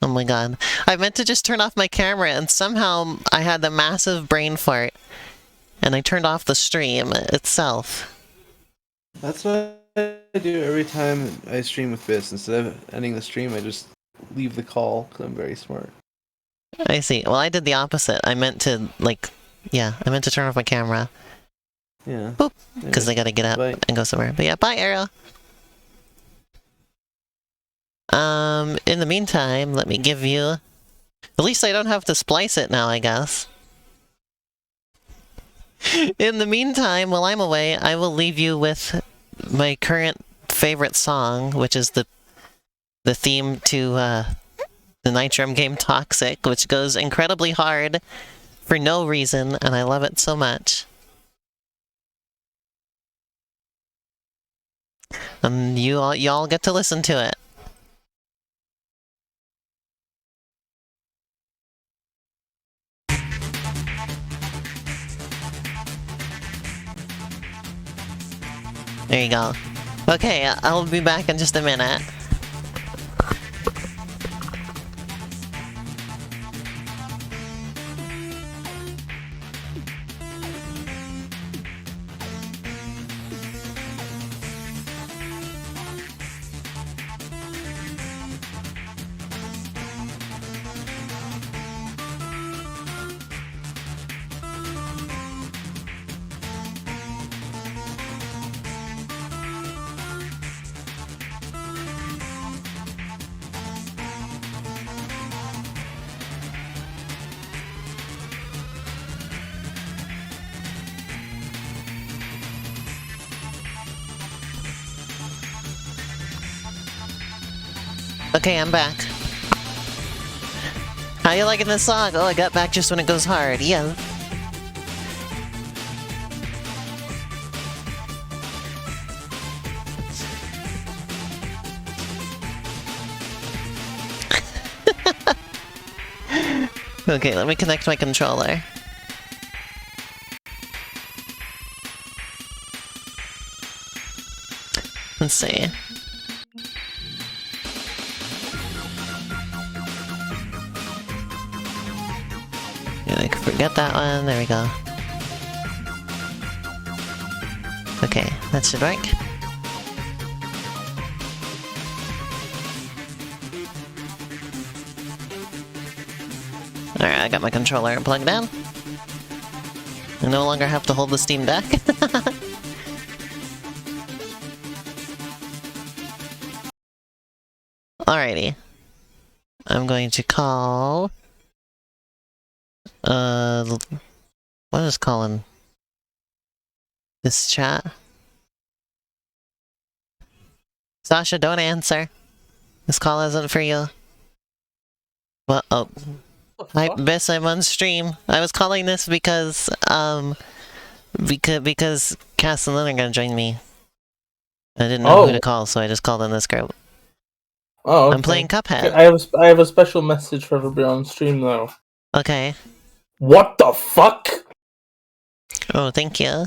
Oh my god. I meant to just turn off my camera and somehow I had a massive brain fart. And I turned off the stream itself. That's what I do every time I stream with Biz. Instead of ending the stream, I just leave the call because I'm very smart. I see. Well, I did the opposite. I meant to, like, yeah, I meant to turn off my camera. Yeah. Boop. Because I gotta get up and go somewhere. But yeah, bye, Ariel. In the meantime, let me give you... At least I don't have to splice it now, I guess. In the meantime, while I'm away, I will leave you with my current favorite song, which is the theme to the Nitrum game Toxic, which goes incredibly hard for no reason, and I love it so much. And y'all get to listen to it. There you go. Okay, I'll be back in just a minute. Okay, I'm back. How you liking this song? Oh, I got back just when it goes hard. Yeah. Okay, let me connect my controller. Let's see. Forget that one, there we go. Okay, that should work. Alright, I got my controller plugged in. I no longer have to hold the Steam Deck. Alrighty. I'm going to call... what is calling this chat? Sasha, don't answer. This call isn't for you. Well, oh. Hi, Biss, I'm on stream. I was calling this because, because Cass and Lynn are gonna join me. I didn't know who to call, so I just called in this group. Oh, okay. I'm playing Cuphead. I have a special message for everybody on stream, though. Okay. What the fuck? Oh, thank you.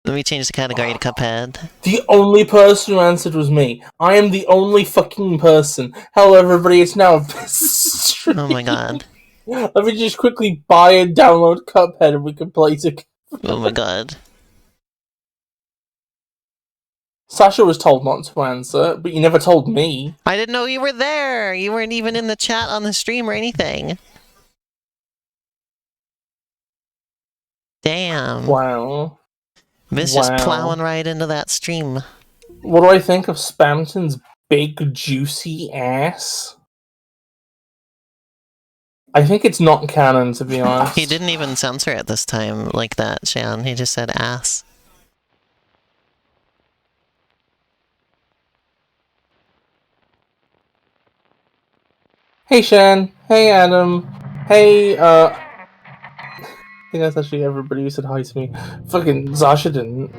Let me change the category to Cuphead. The only person who answered was me. I am the only fucking person. Hello, everybody, it's now stream. Oh my god. Let me just quickly buy and download Cuphead and we can play together. Oh my god. Sasha was told not to answer, but you never told me. I didn't know you were there! You weren't even in the chat on the stream or anything. Damn. Wow. Miss just plowing right into that stream. What do I think of Spamton's big, juicy ass? I think it's not canon, to be honest. He didn't even censor it this time like that, Shan. He just said ass. Hey, Shan. Hey, Adam. Hey, I think that's actually everybody who said hi to me. Fucking Sasha didn't.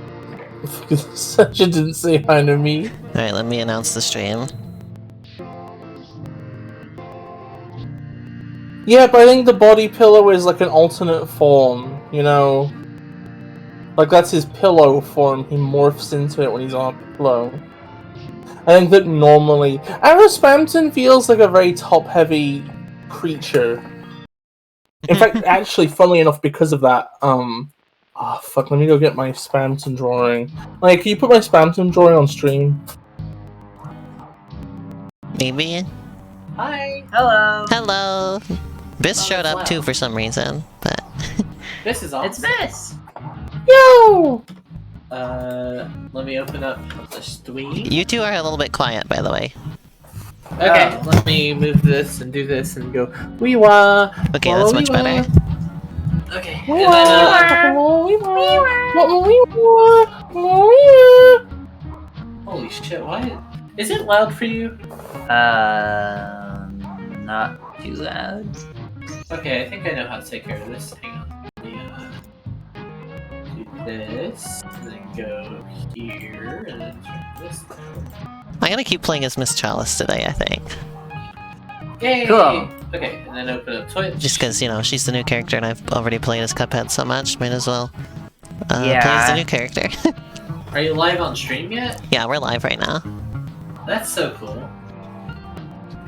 Sasha didn't say hi to me. Alright, let me announce the stream. Yeah, but I think the body pillow is like an alternate form, you know? Like, that's his pillow form. He morphs into it when he's on a pillow. I think that normally, I don't know, Spamton feels like a very top-heavy creature. In fact, actually, funnily enough, because of that, fuck, let me go get my Spamton drawing. Like, can you put my Spamton drawing on stream? Maybe. Hi. Hello. Hello. Biss Oh, showed that's up too loud. for some reason, but This is awesome. It's this. Yo! Let me open up the stream. you two are a little bit quiet, by the way. Okay, let me move this and do this and go wee-wah. Okay, that's much better. Okay, Wee and then, holy shit, why? Is it loud for you? Not too loud. Okay, I think I know how to take care of this. Hang on. Let me, do this, and then go here, and then turn this down. I'm gonna keep playing as Miss Chalice today, I think. Yay! Cool. Okay, and then open up Twitch. Just because, you know, she's the new character and I've already played as Cuphead so much, might as well play Yeah. as the new character. Are you live on stream yet? Yeah, we're live right now. That's so cool.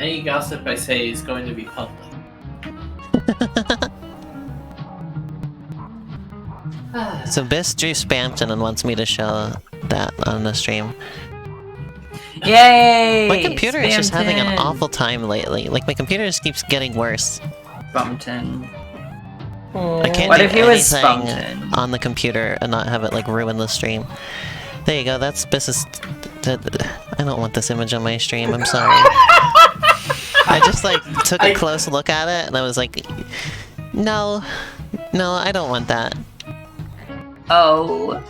Any gossip I say is going to be public. So Biss drew Spamton and wants me to show that on the stream. Yay! My computer is just having an Spamton. awful time lately. Like, my computer just keeps getting worse. Spamton. I can't What do if he was anything Spamton? on the computer and not have it, like, ruin the stream. There you go, that's Biss's... I don't want this image on my stream, I'm sorry. I just, like, took a close look at it and I was like... No, I don't want that. Oh.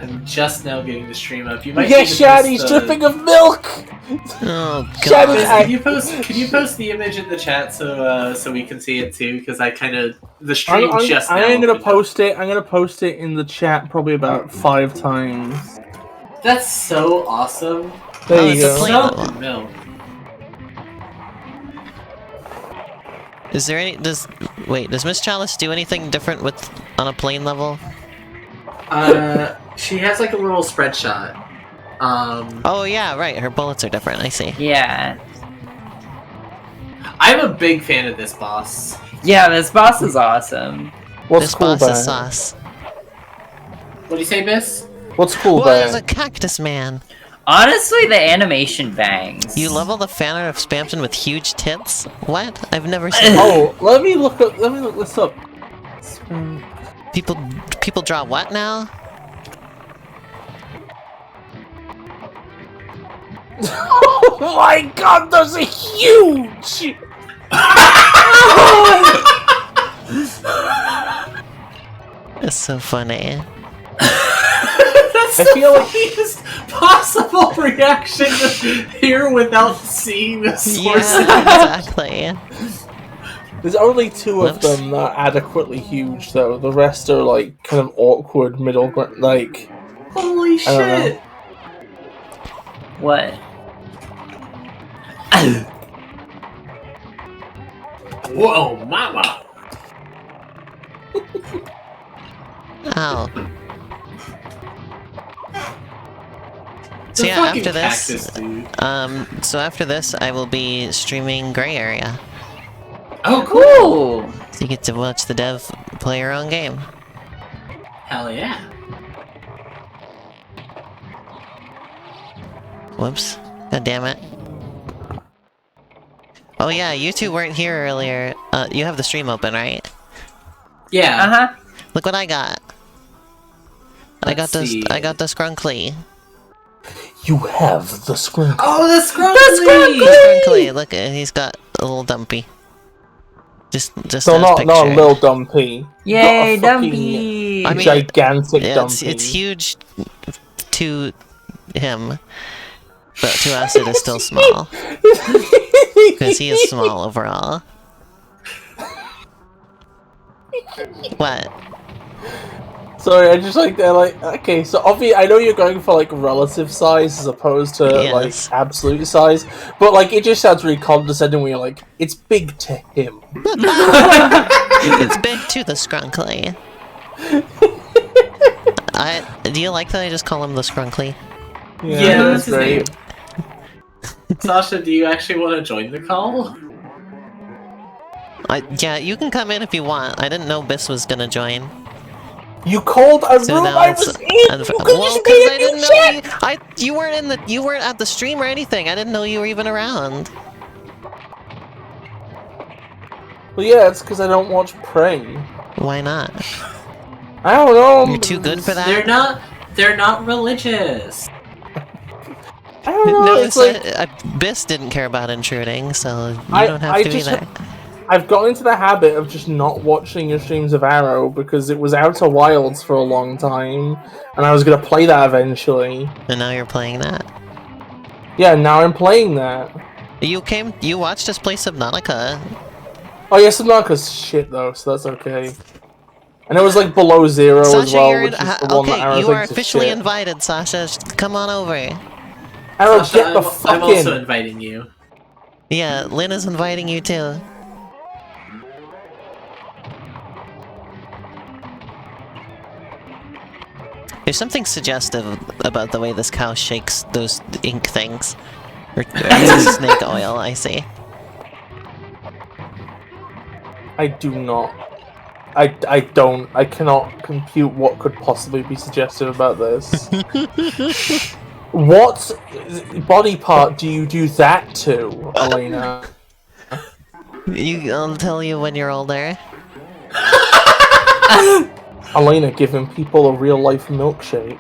I'm just now getting the stream up. You might Yeah, need to Shaddy's post the- dripping of milk! Oh, Shaddy, God. Can you post the image in the chat so we can see it too? Because I kind of the stream just now. I'm gonna opened up. post it. I'm gonna post it in the chat probably about 5 times. That's so awesome. There Oh, you it's a go. plane Milk level. and milk. Is there any... does Miss Chalice do anything different on a plane level? She has like a little spread shot. Oh yeah, right, her bullets are different, I see. Yeah. I'm a big fan of this boss. Yeah, this boss is awesome. What's This cool boss about is it? sauce. What do you say, Miss? What's cool Well, about there's a it? cactus man. Honestly, the animation bangs. You level the fan art of Spamton with huge tits? What? I've never seen Oh, let me look this up. people draw what now? Oh my god, those are huge! It's so funny. That's I feel the like- funniest possible reaction to hear without seeing the source. Yeah, exactly. There's only 2 of Whoops. them that are adequately huge, though. The rest are like kind of awkward middle ground. Like, Holy I don't know. shit! What? Whoa, mama! Ow. So The yeah, fucking after this, cactus, dude. so after this, I will be streaming Gray Area. Oh, cool! Cool. So you get to watch the dev play your own game. Hell yeah! Whoops. God damn it. Oh yeah, you two weren't here earlier. You have the stream open, right? Yeah. Uh-huh. Look what I got. I got Let's see. the Scrunkly. you have the screen. Oh, the Scrunkly! Scrunkly, look, he's got a little dumpy. Just So as not picture. a little dumpy. Yay, Got a fucking Dumpy! I mean, gigantic Yeah, dumpy. it's huge to him, but to us it is still small. Because he is small overall. What? Sorry, I just like they're like okay. So obviously, I know you're going for like relative size as opposed to Yes. like absolute size, but like it just sounds really condescending when you're like, it's big to him. It's big to the Scrunkly. Do you like that I just call him the Scrunkly? Yeah, that's that's his great. Sasha, do you actually want to join the call? Yeah, you can come in if you want. I didn't know Biss was gonna join. You called a So room now I it's was in. You could well, just because made I a didn't new know chat. you weren't at the stream or anything. I didn't know you were even around. Well, yeah, it's because I don't watch Prey. Why not? I don't know. You're too good for that. They're not religious. I don't know. No, It's like Biss didn't care about intruding, so you I- don't have I to just either. I've got into the habit of just not watching your streams of Arrow because it was Outer Wilds for a long time, and I was gonna play that eventually. And now you're playing that. Yeah, now I'm playing that. You watched us play Subnautica. Oh yeah, Subnautica's shit though, so that's okay. And it was like Below Zero as Sasha, well, you're which is the one that okay. Arrow You are thinks is officially shit. invited, Sasha. Come on over. Arrow, Sasha, get the I'm fuck also in. inviting you. Yeah, Lynn is inviting you too. There's something suggestive about the way this cow shakes those ink things. Or snake oil, I see. I do not. I don't. I cannot compute what could possibly be suggestive about this. What body part do you do that to, Elena? I'll tell you when you're older. Elena giving people a real life milkshake.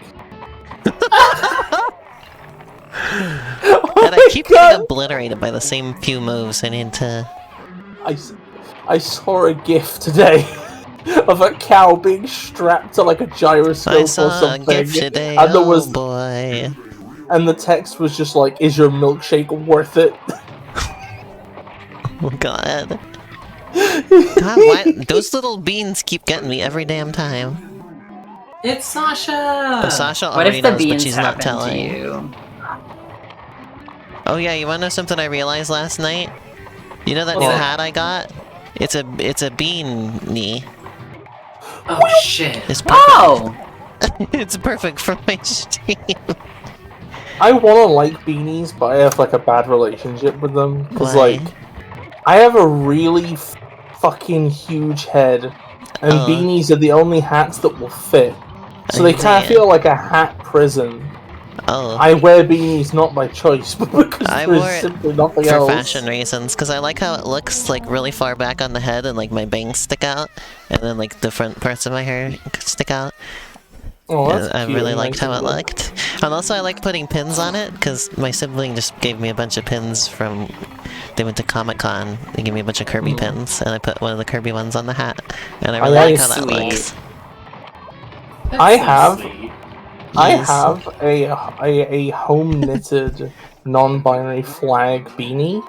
And I keep getting obliterated by the same few moves. I need to... I saw a gif today of a cow being strapped to like a gyroscope I or saw a something. GIF today, And there oh was, boy. and the text was just like, "Is your milkshake worth it?" Oh god. God, why? Those little beans keep getting me every damn time. It's Sasha! Sasha What already if the knows, but beans she's not happen to telling. you? Oh yeah, you wanna know something I realized last night? You know that new What? hat I got? It's a beanie. Oh shit. It's perfect. Oh! It's perfect for my stream. I want to like beanies, but I have like a bad relationship with them because Why? like I have a really fucking huge head, and Oh. beanies are the only hats that will fit. So I they kind of see. feel like a hat prison. Oh. I wear beanies not by choice, but because I wore there's it simply nothing for else. fashion reasons, because I like how it looks like really far back on the head and like my bangs stick out, and then like the front parts of my hair stick out. Oh, that's I cute really and liked nice how it of them. looked. And also I like putting pins on it, because my sibling just gave me a bunch of pins from... They went to Comic-Con, they gave me a bunch of Kirby pins, and I put one of the Kirby ones on the hat. And I really like how that Sweet. looks. That's I so have- sweet. I Yes. have a home knitted non-binary flag beanie,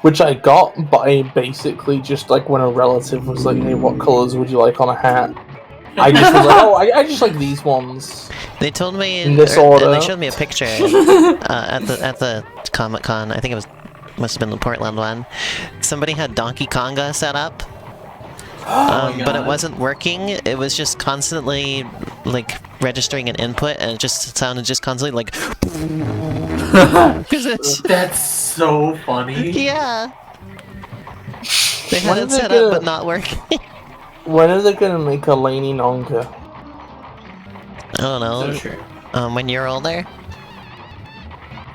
which I got, but I basically just like when a relative was like, "Hey, what colors would you like on a hat?" I just was like, "Oh, I just like these ones." They told me... In this and order. they showed me a picture at the Comic-Con, I think it must have been the Portland one. Somebody had Donkey Konga set up. my But it God. wasn't working. It was just constantly like registering an input, and it just sounded just constantly like. Because it's That's so funny. yeah. They had When it are they set gonna- up but not working. When are they gonna make a Laney Nonka? I don't know. So true. When you're older.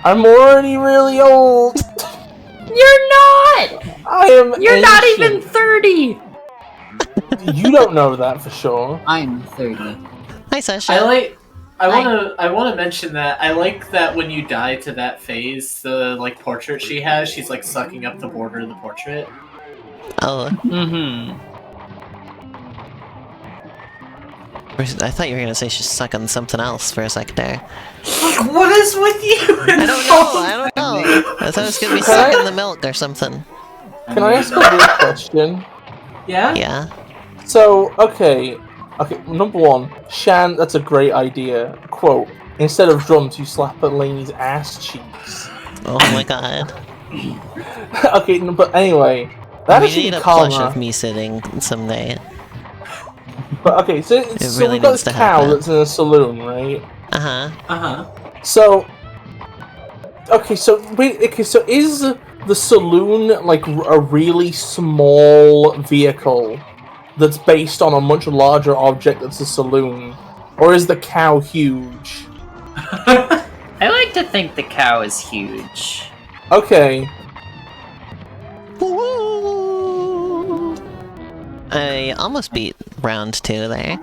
I'm already really old. You're not! I am. You're not ancient. even 30! You don't know that for sure. I'm 30. Hi, Sasha. I Hi. wanna mention that I like that when you die to that phase, the like portrait she has, she's like sucking up the border of the portrait. Oh, Mm-hmm. I thought you were gonna say she's sucking something else for a second there. What is with you? I don't know. I don't know. I thought it was gonna be sucking the milk or something. Can I ask a weird question? Yeah? Yeah. So, okay, number one, Shan, that's a great idea. Quote, instead of drums, you slap at Lainey's ass cheeks. Oh my god. Okay, no, but anyway, that We should need be a plush calmer. of me sitting someday. But okay, so really we've got needs this to cow happen. that's in a saloon, right? Uh huh. Uh-huh. So, Okay, so wait. Okay, so is the saloon like a really small vehicle that's based on a much larger object that's a saloon, or is the cow huge? I like to think the cow is huge. Okay. I almost beat round 2 there.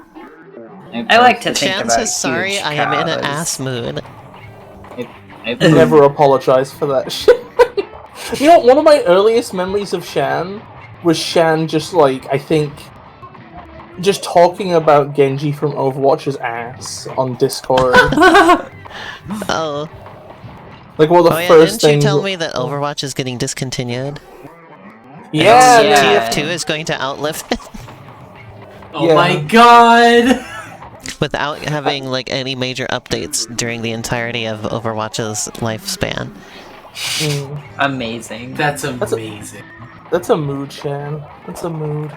I like to think Shan about says, sorry, huge I am in an cows. ass mood. I never apologize for that shit. You know, one of my earliest memories of Shan was Shan just like, I think, just talking about Genji from Overwatch's ass on Discord. Oh. Like one of the Oh yeah, first didn't you things. tell me that Overwatch is getting discontinued? Yeah, And yeah. TF2 is going to outlive it Oh Yeah. my god! without having like any major updates during the entirety of Overwatch's lifespan. Mm, Amazing. That's amazing. that's a mood, Shan. That's a mood.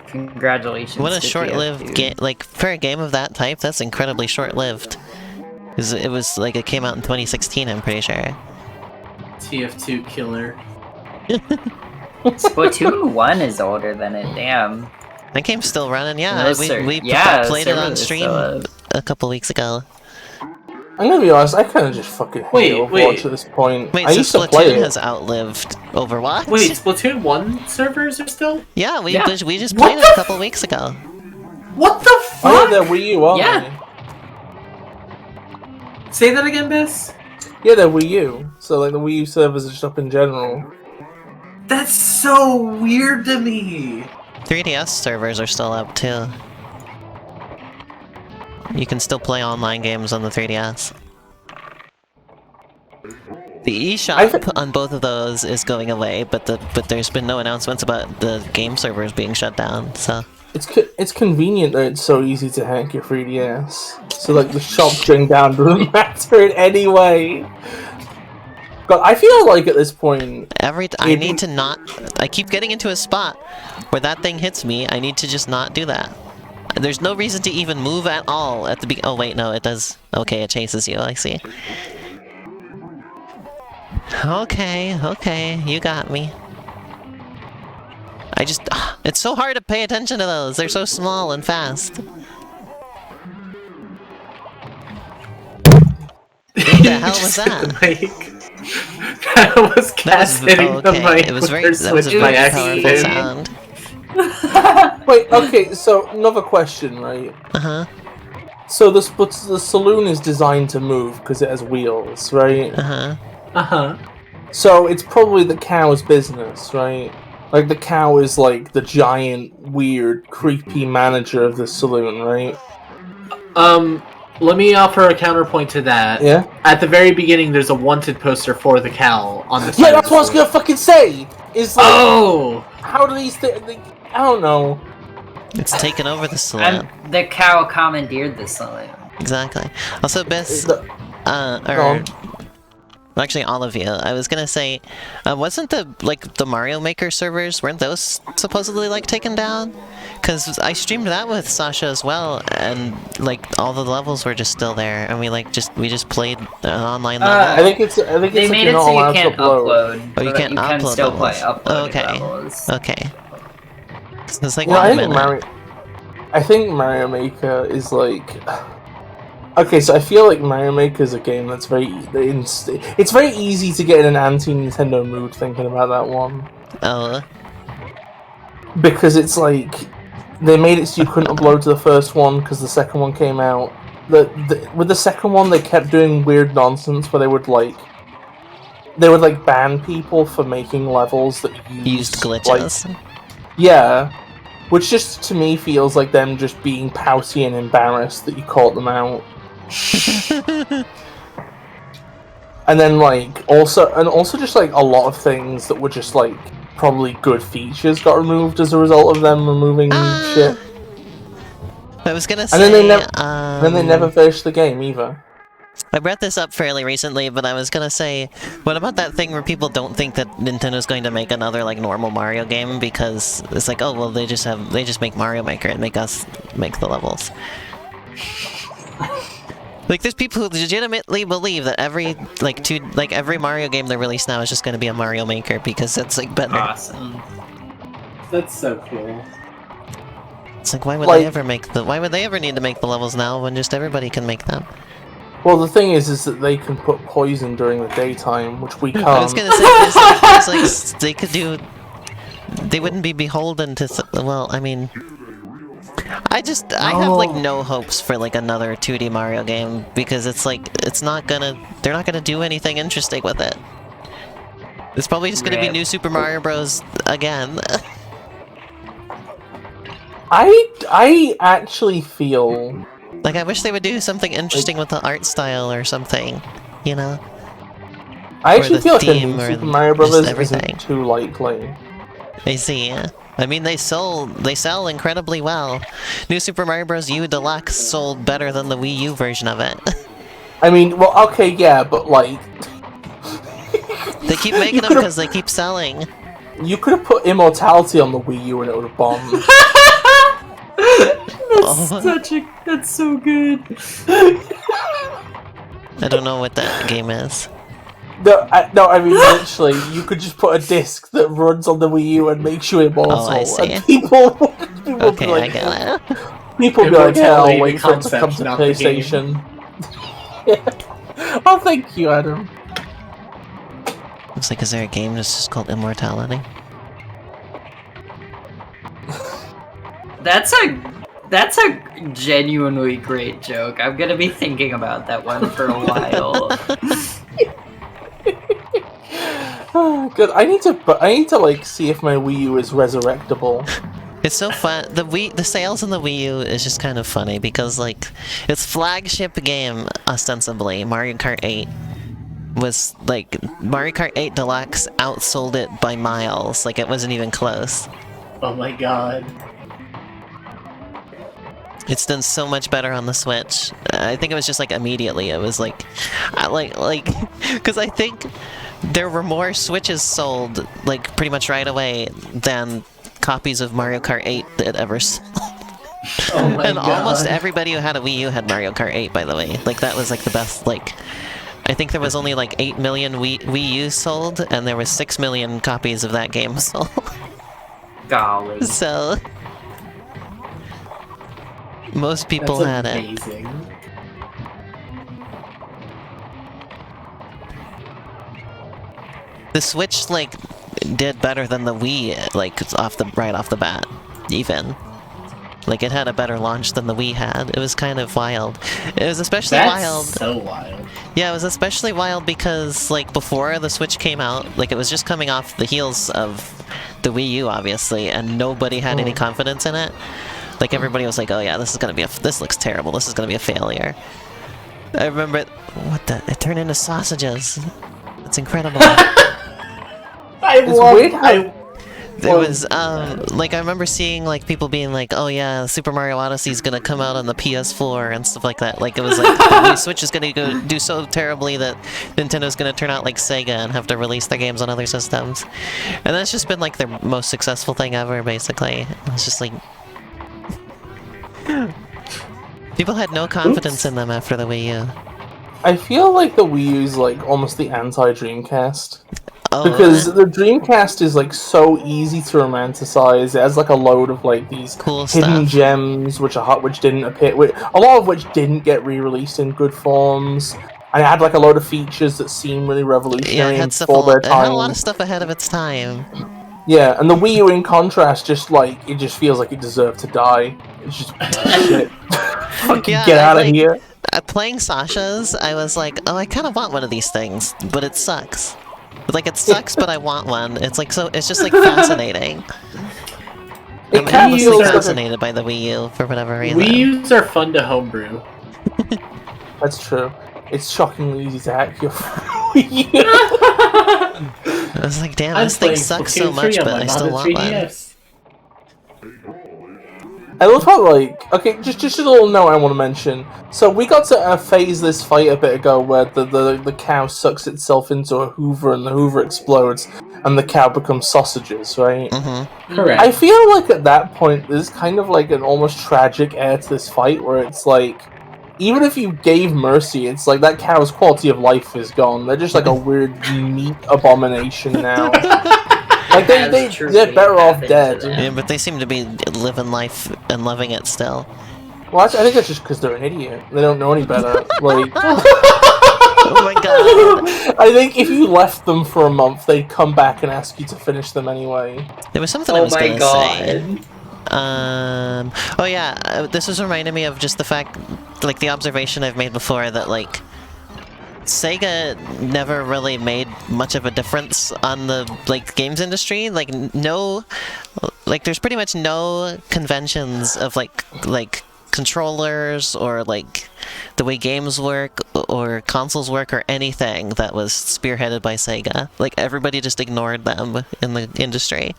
Congratulations. What a to short-lived TF2. game! Like for a game of that type, that's incredibly short-lived. 'Cause it was like it came out in 2016, I'm pretty sure. TF2 killer. Splatoon 1 is older than it, damn. That game's still running. Yeah, No, we sir. we Yeah, played it server on is stream still up. a couple weeks ago. I'm gonna be honest, I kind of just fucking hate Wait, Overwatch wait. at this point. Wait, I so used to play Splatoon it. has outlived Overwatch? Wait, Splatoon 1 servers are still? Yeah, we Yeah. we just What played it the a couple weeks ago. What the Oh fuck? yeah, they're Wii U, aren't Yeah. they? Say that again, Biss? Yeah, they're Wii U. So like the Wii U servers are just up in general. That's so weird to me! 3DS servers are still up too. You can still play online games on the 3DS. The eShop on both of those is going away, but there's been no announcements about the game servers being shut down. So It's convenient that it's so easy to hack your 3DS. So like the shop shutting down doesn't matter in any way. God, I feel like at this point, I need to not. I keep getting into a spot where that thing hits me. I need to just not do that. There's no reason to even move at all at the oh wait, no, it does. Okay, it chases you. I see. Okay, you got me. It's so hard to pay attention to those. They're so small and fast. What the hell was that? That was Cass hitting the mic It was with very. her That was a Switch by very powerful accident. sound. wait, okay, so another question, right? Uh-huh. So the saloon is designed to move because it has wheels, right? Uh-huh. Uh-huh. So it's probably the cow's business, right? Like the cow is like the giant, weird, creepy manager of the saloon, right? Let me offer a counterpoint to that. Yeah. At the very beginning, there's a wanted poster for the cow on the side. Yeah, of that's the what I was store. gonna fucking say. Is like, Oh! how do these things? I don't know. It's taken over the saloon. And the cow commandeered the saloon. Exactly. Also, Biss, Go on. well, actually, all of you. I was gonna say, wasn't the Mario Maker servers, weren't those supposedly like taken down? Because I streamed that with Sasha as well, and like all the levels were just still there, and we just played an online level. I think it's They like made you're it not so you allowed to can't upload. Oh, you but can't you can upload still play levels. uploaded Okay. levels. Okay. So it's like, Well, wait a minute. I think Mario Maker is like. Okay, so I feel like Mario Maker is a game that's it's very easy to get in an anti-Nintendo mood thinking about that one. Oh, Because it's like they made it so you couldn't upload to the first one because the second one came out. With the second one, they kept doing weird nonsense where they would ban people for making levels that used glitches. Yeah, which just to me feels like them just being pouty and embarrassed that you caught them out. And then also just like a lot of things that were just like probably good features got removed as a result of them removing shit. I was gonna And say. then they never finished the game either. I brought this up fairly recently, but I was gonna say, what about that thing where people don't think that Nintendo's going to make another like normal Mario game because it's like, oh well, they just make Mario Maker and make us make the levels. Like, there's people who legitimately believe that every every Mario game they release now is just going to be a Mario Maker because it's like better. Awesome. That's so cool. It's like, why would Like- they ever why would they ever need to make the levels now when just everybody can make them? Well, the thing is that they can put poison during the daytime, which we can't. I was gonna say, there's like they could do. They wouldn't be beholden to. Well, I mean, I have like no hopes for like another 2D Mario game because it's like they're not gonna do anything interesting with it. It's probably just gonna be Rip. New Super Mario Bros. Again. I actually feel Like, I wish they would do something interesting with the art style or something, you know? I Or actually the feel like a theme new or Super Mario just Brothers everything. isn't too likely. I see, yeah. I mean, they sell incredibly well. New Super Mario Bros. U Deluxe sold better than the Wii U version of it. I mean, well, okay, yeah, but like, They keep making them because they keep selling. you could have put Immortality on the Wii U and it would have bombed. Oh, That's so good. I don't know what that game is. No, I mean, literally, you could just put a disc that runs on the Wii U and makes you immortal, Oh, I see. and people would be Okay, I like, get it. people would be like, "Yeah, I'll Immortality, wait the for it to come concept, to not the game. PlayStation." Yeah. Oh, thank you, Adam. Looks like, is there a game that's just called Immortality? That's a genuinely great joke. I'm gonna be thinking about that one for a while. Good. I need to like see if my Wii U is resurrectable. It's so fun. The sales in the Wii U is just kind of funny because, like, its flagship game, ostensibly, Mario Kart 8, was, like, Mario Kart 8 Deluxe outsold it by miles. Like, it wasn't even close. Oh my god. It's done so much better on the Switch. I think it was just, like, immediately. It was, like, because I think there were more Switches sold, like, pretty much right away than copies of Mario Kart 8 that ever sold. Oh my And god. almost everybody who had a Wii U had Mario Kart 8, by the way. Like, that was, like, the best, like... I think there was only, like, 8 million Wii U's sold, and there was 6 million copies of that game sold. Golly. So... most people That's had it. amazing. The Switch, like, did better than the Wii, like, right off the bat, even. Like, it had a better launch than the Wii had. It was kind of wild. It was especially That's wild. so wild. Yeah, it was especially wild because, like, before the Switch came out, like, it was just coming off the heels of the Wii U, obviously, and nobody had any confidence in it. Like, everybody was like, oh yeah, this looks terrible, this is gonna be a failure. I remember it turned into sausages. It's incredible. It's weird how There was, like, I remember seeing, like, people being like, oh yeah, Super Mario Odyssey is gonna come out on the PS4 and stuff like that. Like, it was like, the Wii Switch is gonna do so terribly that Nintendo's gonna turn out like Sega and have to release their games on other systems. And that's just been, like, their most successful thing ever, basically. It's just like... people had no confidence in them after the Wii U. I feel like the Wii U is like almost the anti-Dreamcast. Oh, Because the Dreamcast is like so easy to romanticize. It has like a load of like these cool hidden stuff. gems, which didn't appear, a lot of which didn't get re-released in good forms. And it had like a load of features that seemed really revolutionary Yeah, it had and stuff. for their It had a lot time. of stuff ahead of its time. Yeah, and the Wii U in contrast, just like it just feels like it deserved to die. It's just shit. Fucking Yeah, get I out of like- here. Playing Sasha's, I was like, oh, I kind of want one of these things, but it sucks. Like, it sucks, but I want one. It's like it's just like fascinating. I'm kind of endlessly feels like fascinated by the Wii U for whatever reason. Wii U's are fun to homebrew. That's true. It's shockingly easy to hack your Wii U. I was like, damn, this thing sucks so much, but I still want one. I love how, like, okay, just a little note I want to mention. So we got to phase this fight a bit ago where the cow sucks itself into a Hoover and the Hoover explodes and the cow becomes sausages, right? Mm-hmm. Correct. I feel like at that point there's kind of like an almost tragic air to this fight where it's like even if you gave mercy, it's like that cow's quality of life is gone. They're just like a weird meat abomination now. Like they're better off dead. Yeah, but they seem to be living life and loving it still. Well, I think that's just because they're an idiot. They don't know any better. Like, oh my god! I think if you left them for a month, they'd come back and ask you to finish them anyway. There was something I was gonna say. Oh yeah, this was reminding me of just the fact, like the observation I've made before that like Sega never really made much of a difference on the like games industry. Like there's pretty much no conventions of like controllers or like the way games work or consoles work or anything that was spearheaded by Sega. Like everybody just ignored them in the industry.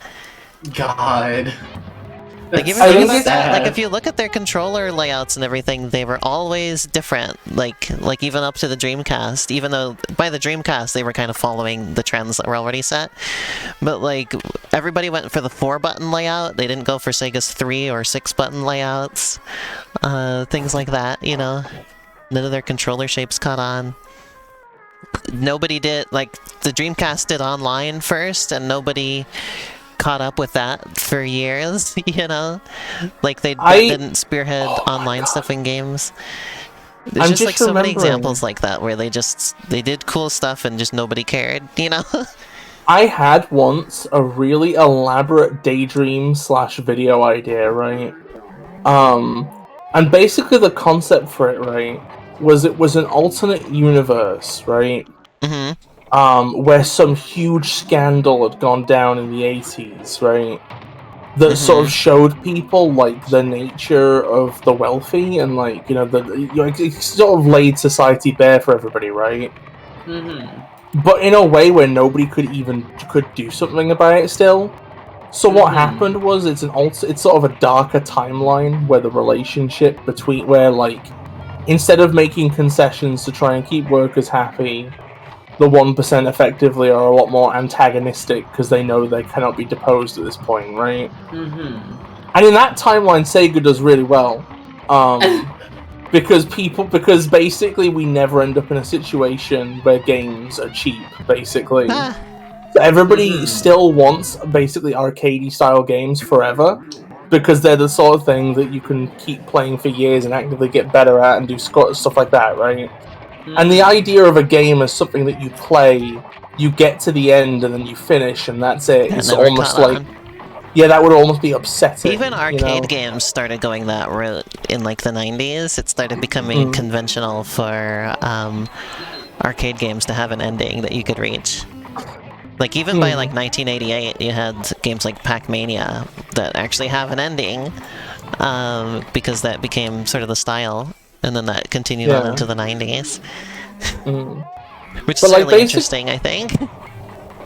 God. Like even if you look at their controller layouts and everything, they were always different. Like even up to the Dreamcast, even though by the Dreamcast they were kind of following the trends that were already set. But like everybody went for the 4-button layout. They didn't go for Sega's 3 or 6-button layouts. Things like that, you know. None of their controller shapes caught on. Nobody did, like the Dreamcast did online first, and nobody caught up with that for years, you know? Like they didn't spearhead online stuff in games. There's just like so many examples like that where they did cool stuff and just nobody cared, you know? I had once a really elaborate daydream/video idea, right? And basically the concept for it, right, was it was an alternate universe, right? Mm-hmm. Where some huge scandal had gone down in the 80s, right? That sort of showed people, like, the nature of the wealthy and, like, you know, it sort of laid society bare for everybody, right? Mm-hmm. But in a way where nobody could do something about it still. So what happened was it's sort of a darker timeline where the relationship between, where, like, instead of making concessions to try and keep workers happy, the 1% effectively are a lot more antagonistic because they know they cannot be deposed at this point, right? Mm-hmm. And in that timeline, Sega does really well. Because basically we never end up in a situation where games are cheap, basically. So everybody still wants basically arcadey style games forever, because they're the sort of thing that you can keep playing for years and actively get better at and do stuff like that, right? And the idea of a game as something that you play, you get to the end and then you finish and that's it. It's almost like... Yeah, that would almost be upsetting. Even arcade games started going that route in like the 90s. It started becoming conventional for arcade games to have an ending that you could reach. Like even by like 1988, you had games like Pac-Mania that actually have an ending, because that became sort of the style. And then that continued on into the 90s. Which is really interesting, I think.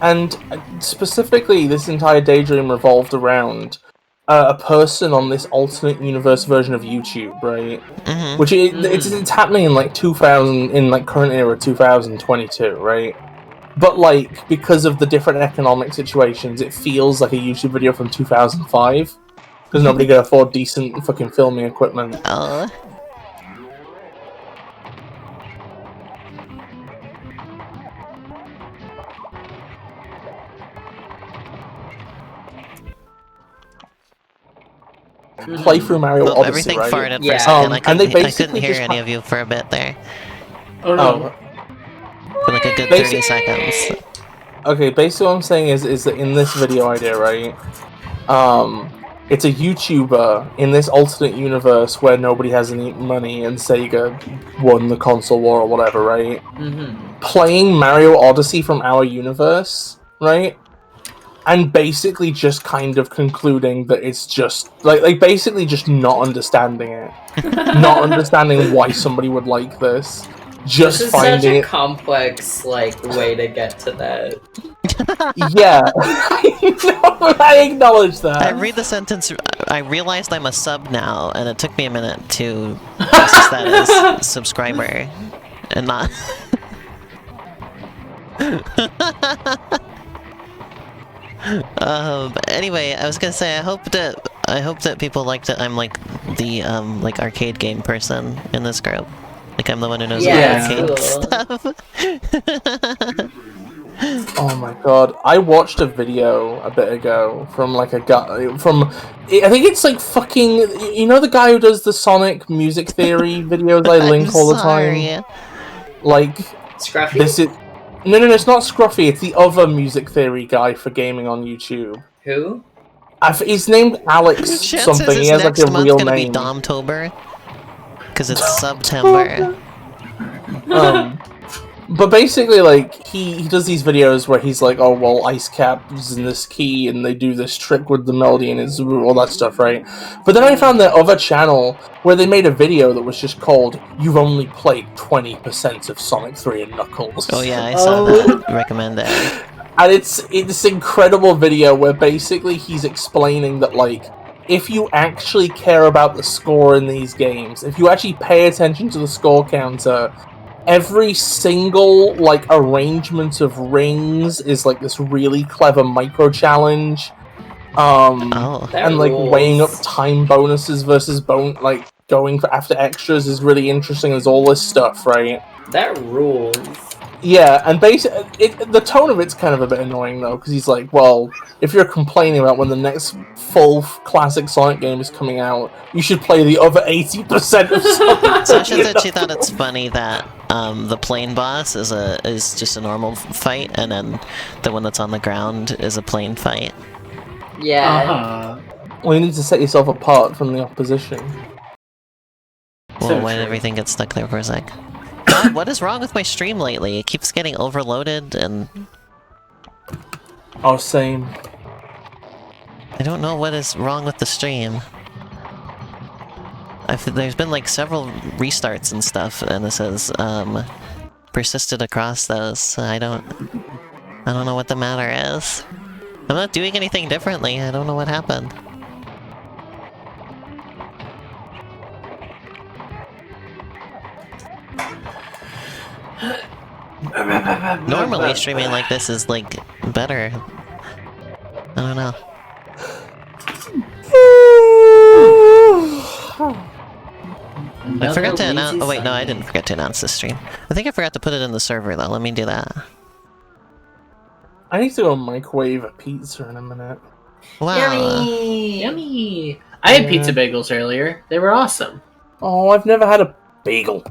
And specifically, this entire daydream revolved around a person on this alternate universe version of YouTube, right? Which it's happening in like 2000, in like current era 2022, right? But like, because of the different economic situations, it feels like a YouTube video from 2005. Because nobody could afford decent fucking filming equipment. Play through Mario Odyssey, everything right? farted for a second. I couldn't hear just any of you for a bit there. Oh no. For like a good 30 seconds. Okay, basically what I'm saying is that in this video idea, right, it's a YouTuber in this alternate universe where nobody has any money and Sega won the console war or whatever, right? Playing Mario Odyssey from our universe, right? And basically just kind of concluding that it's just like basically just not understanding it. Not understanding why somebody would like this. Just this is finding such a it complex way to get to that. Yeah. I acknowledge that. I read the sentence, I realized I'm a sub now, and it took me a minute to process that as subscriber, and not... But anyway, I was gonna say, I hope that people like that I'm like the like arcade game person in this group. Like I'm the one who knows Yeah, about cool. arcade stuff. Oh my god, I watched a video a bit ago from like a guy from, I think it's like fucking, you know the guy who does the Sonic music theory videos I link I'm all the sorry. time? Like, Scruffy? this is, no, it's not Scruffy, it's the other music theory guy for gaming on YouTube. Who? He's named Alex Chad something, says he his has like next a month's real gonna be name. Domtober. Because it's September. But basically, like, he does these videos where he's like, oh, well, Ice Cap's in this key, and they do this trick with the melody, and it's all that stuff, right? But then I found that other channel where they made a video that was just called, You've Only Played 20% of Sonic 3 and Knuckles. Oh yeah, I saw that. Recommended. And it's this incredible video where basically he's explaining that, like, if you actually care about the score in these games, if you actually pay attention to the score counter, every single, like, arrangement of rings is, like, this really clever micro-challenge. And, like, weighing up time bonuses versus like, going for after extras is really interesting. There's all this stuff, right? That rules. Yeah, and basically, the tone of it's kind of a bit annoying, though, because he's like, well, if you're complaining about when the next full classic Sonic game is coming out, you should play the other 80% of Sonic. Sasha said she thought it's funny that the plane boss is just a normal fight, and then the one that's on the ground is a plane fight. Yeah. Well, you need to set yourself apart from the opposition. Well, So why did true. everything get stuck there for a sec? God, what is wrong with my stream lately? It keeps getting overloaded, and Oh, same. I don't know what is wrong with the stream. There's been like several restarts and stuff, and it says persisted across those. So I don't know what the matter is. I'm not doing anything differently. I don't know what happened. Normally streaming like this is like better. I don't know. I forgot to announce. Oh wait, no, I didn't forget to announce this stream. I think I forgot to put it in the server though. Let me do that. I need to go microwave a pizza in a minute. Wow. Yummy! Yummy! I had Yeah. pizza bagels earlier. They were awesome. Oh, I've never had a bagel.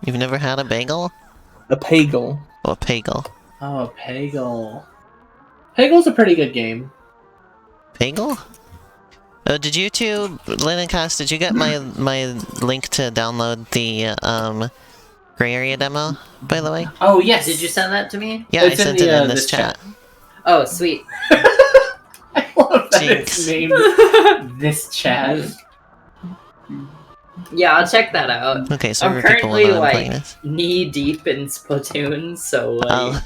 You've never had a bagel? A pagel. Oh, a pagel. Oh, Pagel. Pagel's a pretty good game. Pagel? Oh, did you two, Lynn and Cass, did you get my link to download the Gray Area demo, by the way? Oh, yes! Did you send that to me? Yeah, It's I in sent it the, in this this chat. Oh, sweet. I love that Jinx. it's named this chat. Yeah, I'll check that out. Okay, so I'm for people currently, when I'm playing like, this. knee deep in Splatoon, so, like... Oh.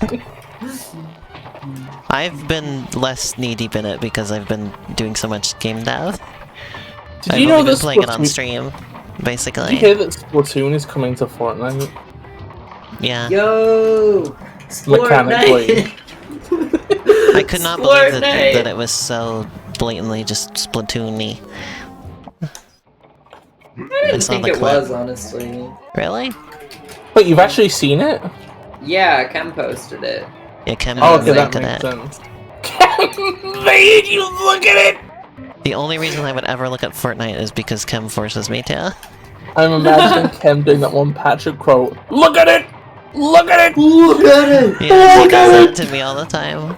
I've been less knee-deep in it because I've been doing so much game dev. Did I've you know only been that playing it on Splatoon... stream, Did basically. you hear that Splatoon is coming to Fortnite? Yeah. Yo! Mechanically. I could not believe that, Fortnite! that it was so blatantly just Splatoon-y. I didn't saw think the it clip. was, honestly. Really? Wait, you've actually seen it? Yeah, Ken posted it. Yeah, Ken Oh, okay, that linked makes it. sense. Made you look at it! The only reason I would ever look at Fortnite is because Kem forces me to. I'm imagining Kem doing that one Patrick quote. Look at it! Look at it! Look at it! Yeah, he Look does at that to me all the time.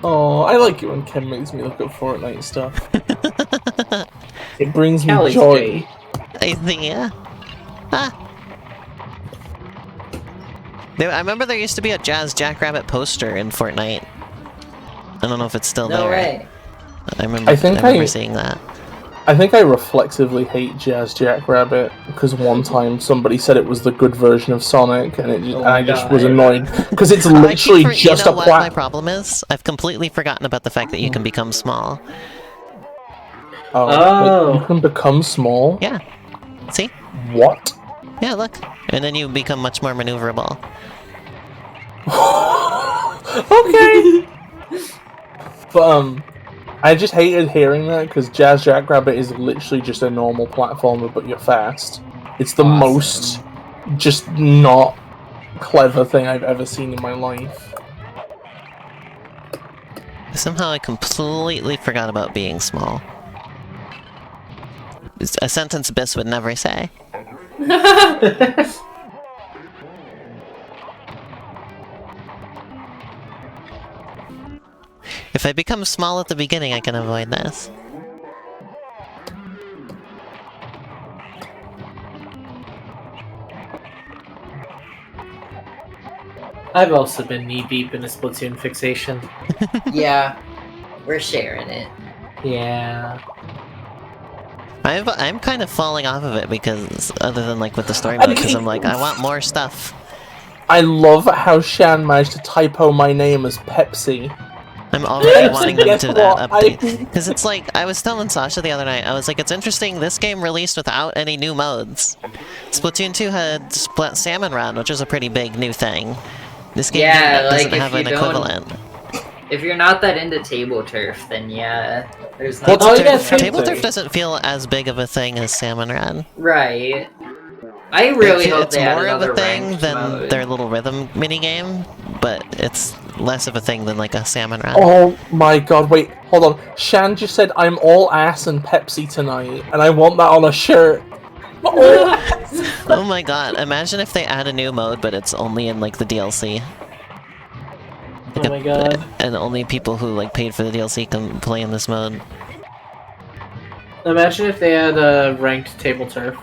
Oh, I like it when Kem makes me look at Fortnite stuff. It brings me Callie's joy. gay. I think, yeah. Ah. I remember there used to be a Jazz Jackrabbit poster in Fortnite. I don't know if it's still No there. way. I remember seeing that. I think I reflexively hate Jazz Jackrabbit because one time somebody said it was the good version of Sonic, and I just was annoyed because it's literally just you know a what my problem is? I've completely forgotten about the fact that you can become small. Oh, wait, you can become small. Yeah. See? What? Yeah, look. And then you become much more maneuverable. Okay. But I just hated hearing that because Jazz Jackrabbit is literally just a normal platformer, but you're fast. It's the most just not clever thing I've ever seen in my life. Somehow I completely forgot about being small. It's a sentence Biss would never say. If I become small at the beginning, I can avoid this. I've also been knee-deep in a Splatoon fixation. Yeah, we're sharing it. Yeah. I'm kind of falling off of it because, other than like with the story mode, because I'm like, I want more stuff. I love how Shan managed to typo my name as Pepsi. I'm already wanting them Guess to what? update. Because it's like, I was telling Sasha the other night, I was like, it's interesting, this game released without any new modes. Splatoon 2 had Salmon Run, which is a pretty big new thing. This game doesn't have an equivalent. If you're not that into table turf, then yeah, there's Well, not. Table Turf doesn't feel as big of a thing as Salmon Run. Right. I really hope it's they add more of another a thing ranked than mode. their little rhythm minigame, but it's less of a thing than like a Salmon Run. Oh my god, wait, hold on. Shan just said, I'm all ass and Pepsi tonight, and I want that on a shirt. Oh my god, imagine if they add a new mode, but it's only in like the DLC. Oh my god. And only people who like paid for the DLC can play in this mode. Imagine if they had a ranked table turf.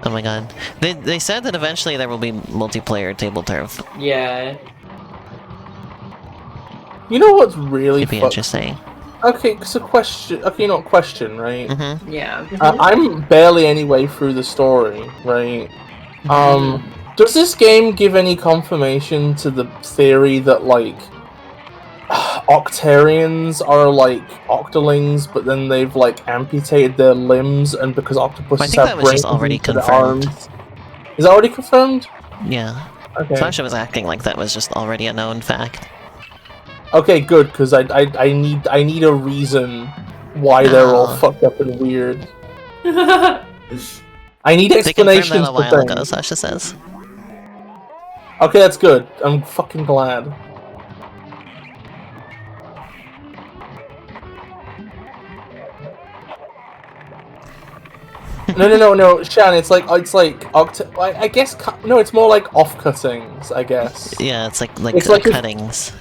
Oh my god. They said that eventually there will be multiplayer Table Turf. Yeah. You know what's really It'd be interesting. Okay, so question. Okay, not question, right? Mm-hmm. Yeah. I'm barely any way through the story, right? Does this game give any confirmation to the theory that, like, Octarians are like Octolings, but then they've like amputated their limbs, and because octopuses have brains already instead of confirmed. arms. Is that already confirmed? Yeah. Okay. Sasha was acting like that was just already a known fact. Okay, good, because I need a reason why they're all fucked up and weird. I need They confirmed explanations that a for while ago, things. Sasha says. Okay, that's good. I'm fucking glad. No, Shan, it's like I guess no, it's more like off-cuttings, I guess. Yeah, it's like cuttings.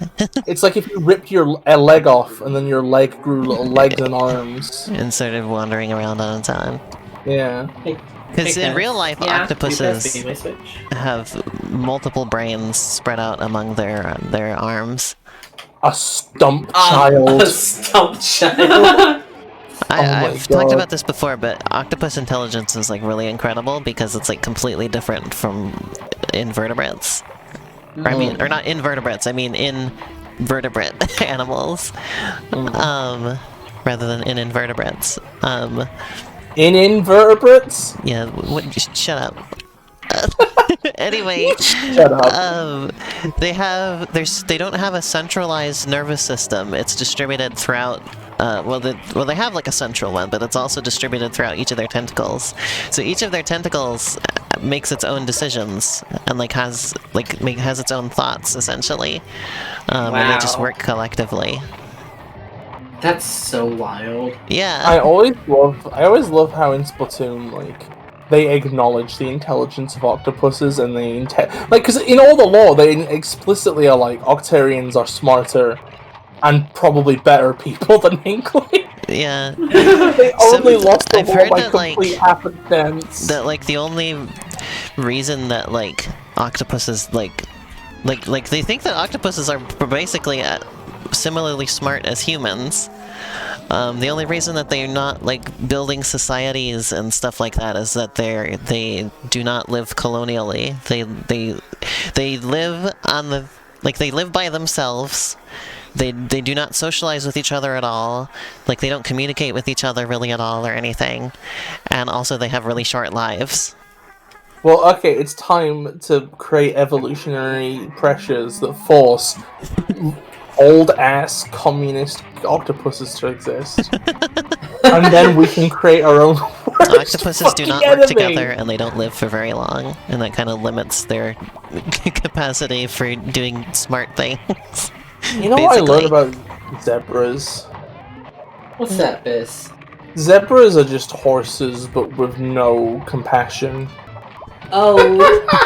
It's like if you ripped a leg off and then your leg grew little legs and arms. And started wandering around on its own. Yeah. Because in real life, Yeah. octopuses have multiple brains spread out among their arms. A stump child. A stump child. I've talked about this before, but octopus intelligence is like really incredible because it's like completely different from invertebrates. Or not invertebrates, I mean invertebrate animals. Rather than in invertebrates. In invertebrates? Yeah, shut up. Anyway, Shut up. they don't have a centralized nervous system. It's distributed throughout. They have like a central one, but it's also distributed throughout each of their tentacles. So each of their tentacles makes its own decisions and like has its own thoughts essentially, and they just work collectively. That's so wild. Yeah. I always love how in Splatoon, like, they acknowledge the intelligence of octopuses and because in all the lore they explicitly are like Octarians are smarter and probably better people than Hinkley. Yeah. They only lost the I've war heard by that, complete happenstance. That like the only reason that like octopuses like they think that octopuses are basically similarly smart as humans. The only reason that they're not like building societies and stuff like that is that they do not live colonially. They live on the they live by themselves. They do not socialize with each other at all. Like they don't communicate with each other really at all or anything. And also they have really short lives. Well, okay, it's time to create evolutionary pressures that force old ass communist octopuses to exist, and then we can create our own. Octopuses do not work enemy. together, and they don't live for very long, and that kind of limits their capacity for doing smart things. You know what I learned about zebras? What's that, Biss? Zebras are just horses, but with no compassion. Oh,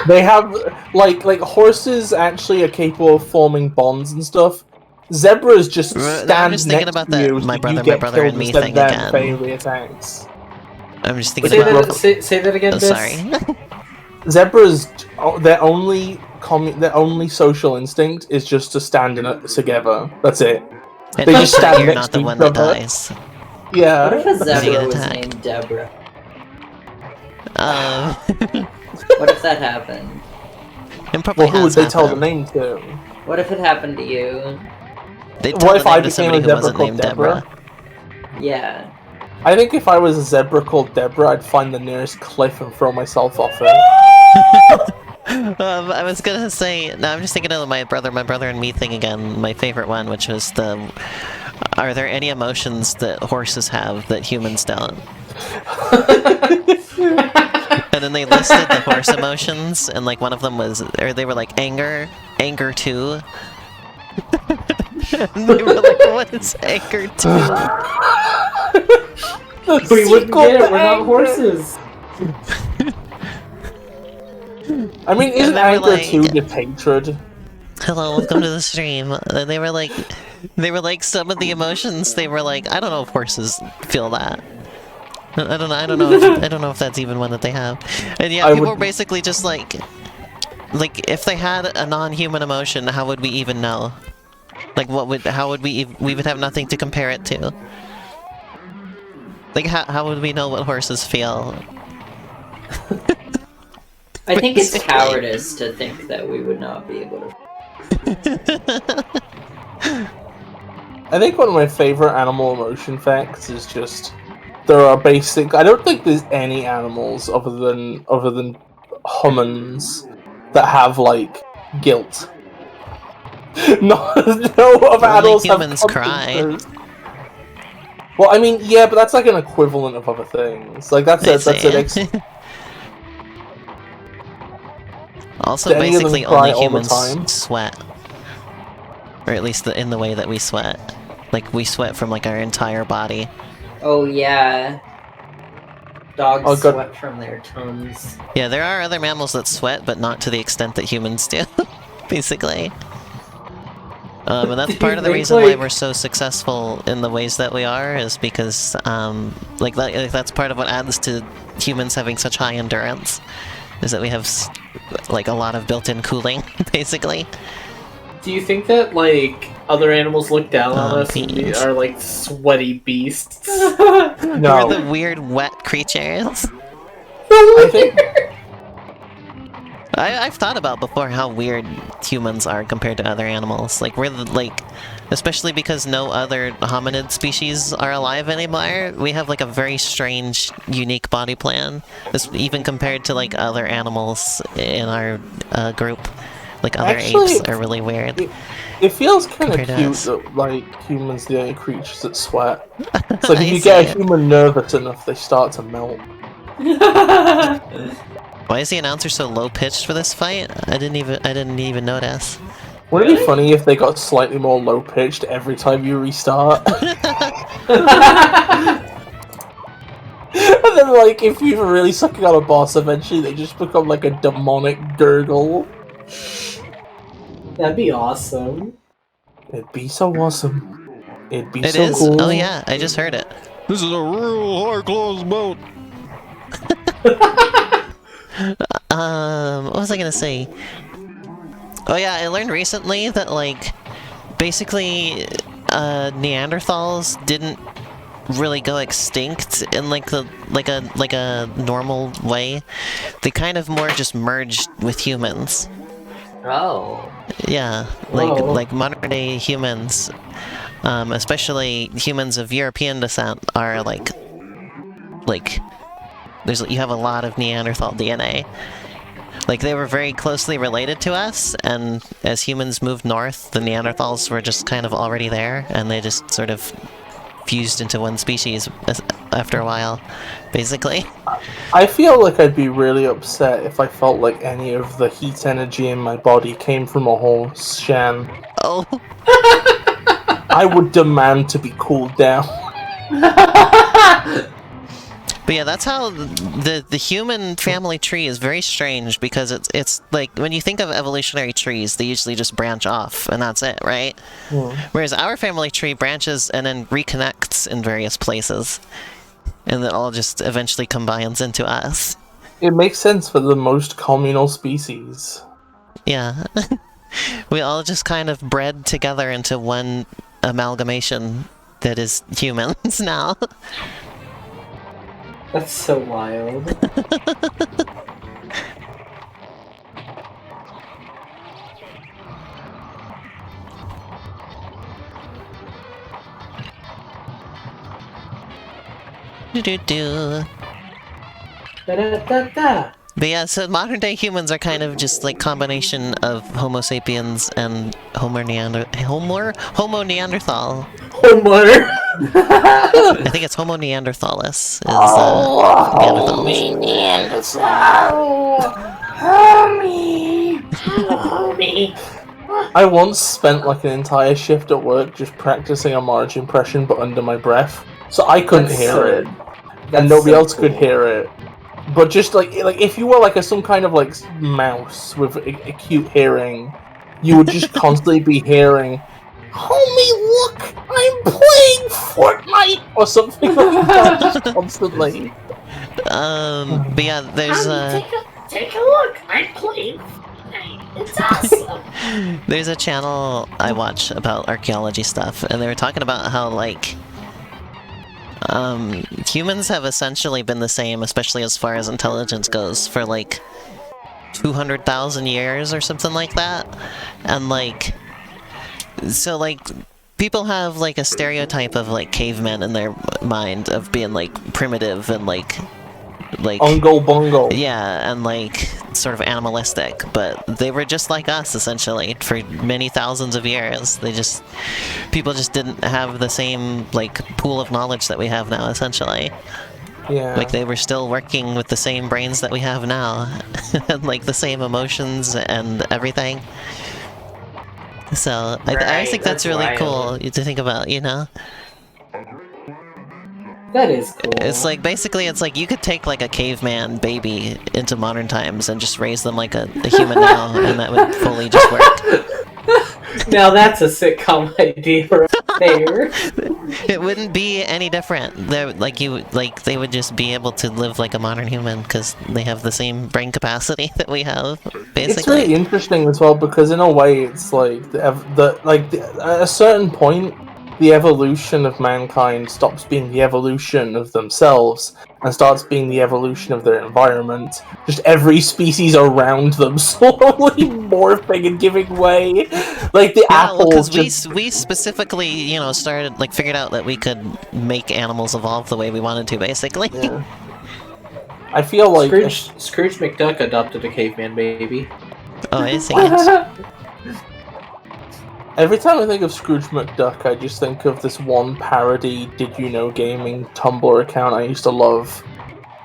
They have like horses actually are capable of forming bonds and stuff. Zebras just stand I'm just thinking next about to that you, my so brother, you my get brother killed and me instead thing of them again. failing the attacks. I'm just thinking Say about... that- say that again, Oh, Biss. sorry. Zebras, their only social instinct is just to stand together. That's it. And They hope just that stand you're next not to the each one that other. dies. Yeah. What if a Getting zebra an was attack. named Deborah? What What if that happened? and probably Well, who would has they tell the happened. name to? What if it happened to you? They What tell if the I name to became somebody a who zebra wasn't called named Deborah? Deborah. Yeah. I think if I was a zebra called Deborah, I'd find the nearest cliff and throw myself off it. I was gonna say, no, I'm just thinking of my brother and me thing again, my favorite one, which was the, are there any emotions that horses have that humans don't? And then they listed the horse emotions, and like one of them was, or they were like anger too. And they were like, what is anger too? We wouldn't get it. We're not horses. I mean, isn't they were anger like- too just hatred? Hello, welcome to the stream. And they were like some of the emotions. They were like, I don't know if horses feel that. I don't know if that's even one that they have. And yeah, people were basically just like if they had a non-human emotion, how would we even know? Like, how would we would have nothing to compare it to. Like, how would we know what horses feel? I think it's cowardice to think that we would not be able to. I think one of my favorite animal emotion facts is just there are basic. I don't think there's any animals other than humans that have like guilt. No other animals have humans cry. consciences. Well, I mean, yeah, but that's like an equivalent of other things. Like that's an Also, Do any of them basically, cry only all the humans time? sweat. Or at least in the way that we sweat. Like, we sweat from, like, our entire body. Oh yeah. Dogs Oh, good. sweat from their tongues. Yeah, there are other mammals that sweat, but not to the extent that humans do, basically. And that's part of the reason why we're so successful in the ways that we are, is because, that's part of what adds to humans having such high endurance, is that we have, like, a lot of built-in cooling, basically. Do you think that, like, other animals look down on us and beans. are, like, sweaty beasts? No. We're the weird, wet creatures. I think I've thought about before how weird humans are compared to other animals. Like, we're especially because no other hominid species are alive anymore, we have like a very strange, unique body plan. Even compared to like other animals in our group. Like other Actually, apes are really weird. it feels kind of Compared to cute us. that like humans, the only creatures that sweat. It's like I if you see get a it. human nervous enough, they start to melt. Why is the announcer so low pitched for this fight? I didn't even notice. Wouldn't it be funny if they got slightly more low pitched every time you restart? And then, like, if you're really sucking on a boss, eventually they just become like a demonic gurgle. That'd be awesome. It'd be so awesome. It'd be It so is? cool. Oh yeah, I just heard it. This is a real hard closed boat. What was I gonna say? Oh yeah, I learned recently that like basically Neanderthals didn't really go extinct in like a normal way. They kind of more just merged with humans. Oh. Yeah, Whoa. like modern day humans, especially humans of European descent, are like you have a lot of Neanderthal DNA. like they were very closely related to us, and as humans moved north, the Neanderthals were just kind of already there, and they just sort of fused into one species after a while, basically. I feel like I'd be really upset if I felt like any of the heat energy in my body came from a horse, Shan. Oh, I would demand to be cooled down. but yeah, that's how the human family tree is very strange, because it's like when you think of evolutionary trees, they usually just branch off and that's it, right? Whereas our family tree branches and then reconnects in various places, and it all just eventually combines into us. It makes sense for the most communal species. Yeah. We all just kind of bred together into one amalgamation that is humans now. That's so wild. Do-do-do. Da-da-da-da. But yeah, so modern day humans are kind of just like combination of Homo sapiens and Homo Neanderthal. Homer. I think it's Homo neanderthalis. Neanderthals. I once spent like an entire shift at work just practicing a Marge impression, but under my breath, so I couldn't hear it, and nobody else could hear it. But just like if you were like some kind of like mouse with acute hearing, you would just constantly be hearing, "Homie, look, I'm playing Fortnite," or something like that, just constantly. But yeah, there's Take a look. I'm playing. It's awesome. there's a channel I watch about archaeology stuff, and they were talking about how like humans have essentially been the same, especially as far as intelligence goes, for like 200,000 years or something like that. And like, so like people have like a stereotype of like cavemen in their mind of being like primitive and like Ungle bungle. yeah, and like sort of animalistic, but they were just like us essentially for many thousands of years. People just didn't have the same like pool of knowledge that we have now, essentially. Yeah. Like they were still working with the same brains that we have now, and like the same emotions and everything. So I Right, think that's really wild. cool to think about, you know? That is cool. It's like, basically, it's like you could take like a caveman baby into modern times and just raise them like a human now, and that would fully just work. Now that's a sitcom idea right there. It wouldn't be any different. They would just be able to live like a modern human because they have the same brain capacity that we have, basically. It's really interesting as well because in a way it's like at a certain point the evolution of mankind stops being the evolution of themselves and starts being the evolution of their environment. Just every species around them slowly morphing and giving way. Like the apples. Because we specifically, you know, figured out that we could make animals evolve the way we wanted to, basically. Yeah. I feel like Scrooge McDuck adopted a caveman baby. Oh, I see it. every time I think of Scrooge McDuck, I just think of this one parody Did You Know Gaming Tumblr account I used to love.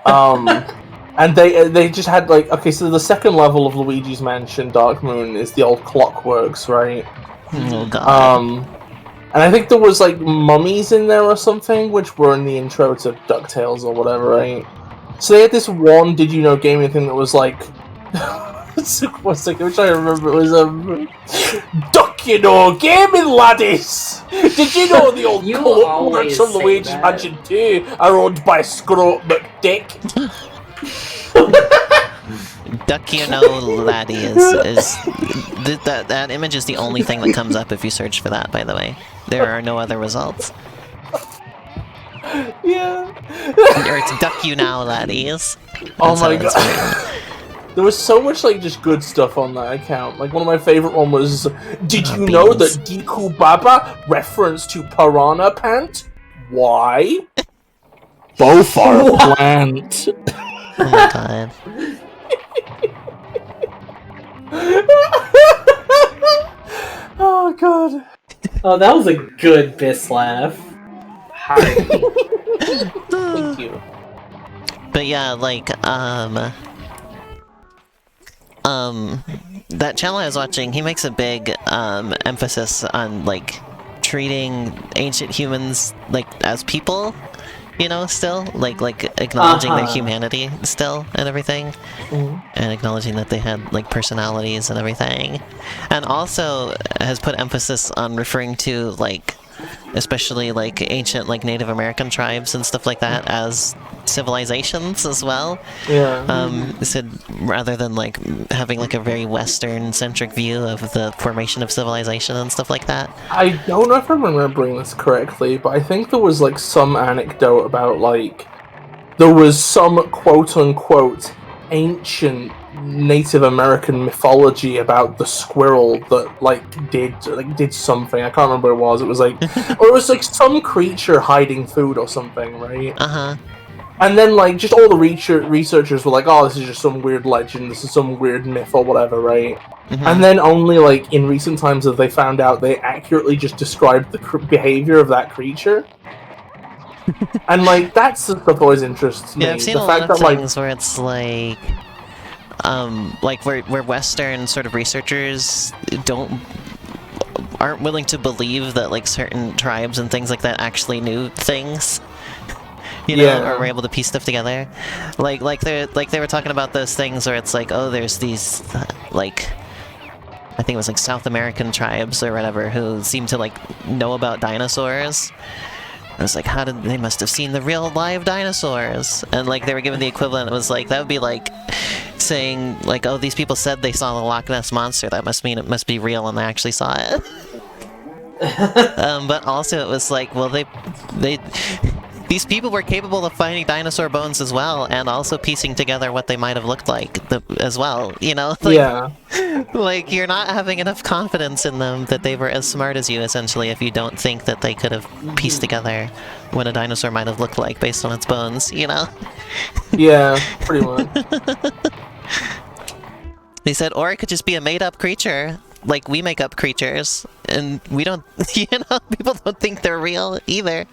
And they just had like, okay, so the second level of Luigi's Mansion Dark Moon is the old Clockworks, right? Oh god. And I think there was like mummies in there or something, which were in the intro to DuckTales or whatever, right? So they had this one Did You Know Gaming thing that was like, what's like, which I remember, it was Duck You Know Gaming Laddies! Did you know the old You Clockworks always from say Luigi's that. Mansion 2 are owned by Scroat McDick? Duck You Know Laddie is that image is the only thing that comes up if you search for that, by the way. There are no other results. Yeah. Or it's Duck You Now Laddies. Oh That's how my it's god. written. There was so much like just good stuff on that account. Like one of my favorite one was, did you know that Deku Baba reference to Piranha Pant? Why? Both are plant. Oh my god. Oh god. Oh, that was a good Biss laugh. Thank you. But yeah, like, that channel I was watching, he makes a big, emphasis on, like, treating ancient humans, like, as people, you know, still? Like, acknowledging their humanity still and everything. Mhm. And acknowledging that they had, like, personalities and everything. And also has put emphasis on referring to, like, especially, like, ancient, like, Native American tribes and stuff like that as civilizations as well. Yeah. Said rather than, like, having, like, a very Western-centric view of the formation of civilization and stuff like that. I don't know if I'm remembering this correctly, but I think there was, like, some anecdote about, like, there was some quote-unquote ancient Native American mythology about the squirrel that, like, did something. I can't remember what it was. It was, like... or it was, like, some creature hiding food or something, right? Uh-huh. And then, like, just all the researchers were like, oh, this is just some weird legend, this is some weird myth or whatever, right? Mhm. And then only, like, in recent times have they found out they accurately just described the behavior of that creature. And, like, that's the stuff that always interests me. Yeah, I've seen the a fact lot of that, things where it's like where Western sort of researchers aren't willing to believe that, like, certain tribes and things like that actually knew things. You know, Yeah. or were able to piece stuff together. Like they were talking about those things where it's like, oh, there's these, like, I think it was like South American tribes or whatever who seem to, like, know about dinosaurs. I was like, how did they must have seen the real live dinosaurs? And, like, they were given the equivalent. It was like, that would be like saying, like, oh, these people said they saw the Loch Ness Monster. That must mean it must be real and they actually saw it. But also it was like, well, these people were capable of finding dinosaur bones as well, and also piecing together what they might have looked like as well, you know? Like, yeah. like, you're not having enough confidence in them that they were as smart as you, essentially, if you don't think that they could have pieced together what a dinosaur might have looked like based on its bones, you know? Yeah, pretty much. They said, or it could just be a made-up creature, like we make up creatures, and we don't, you know, people don't think they're real either.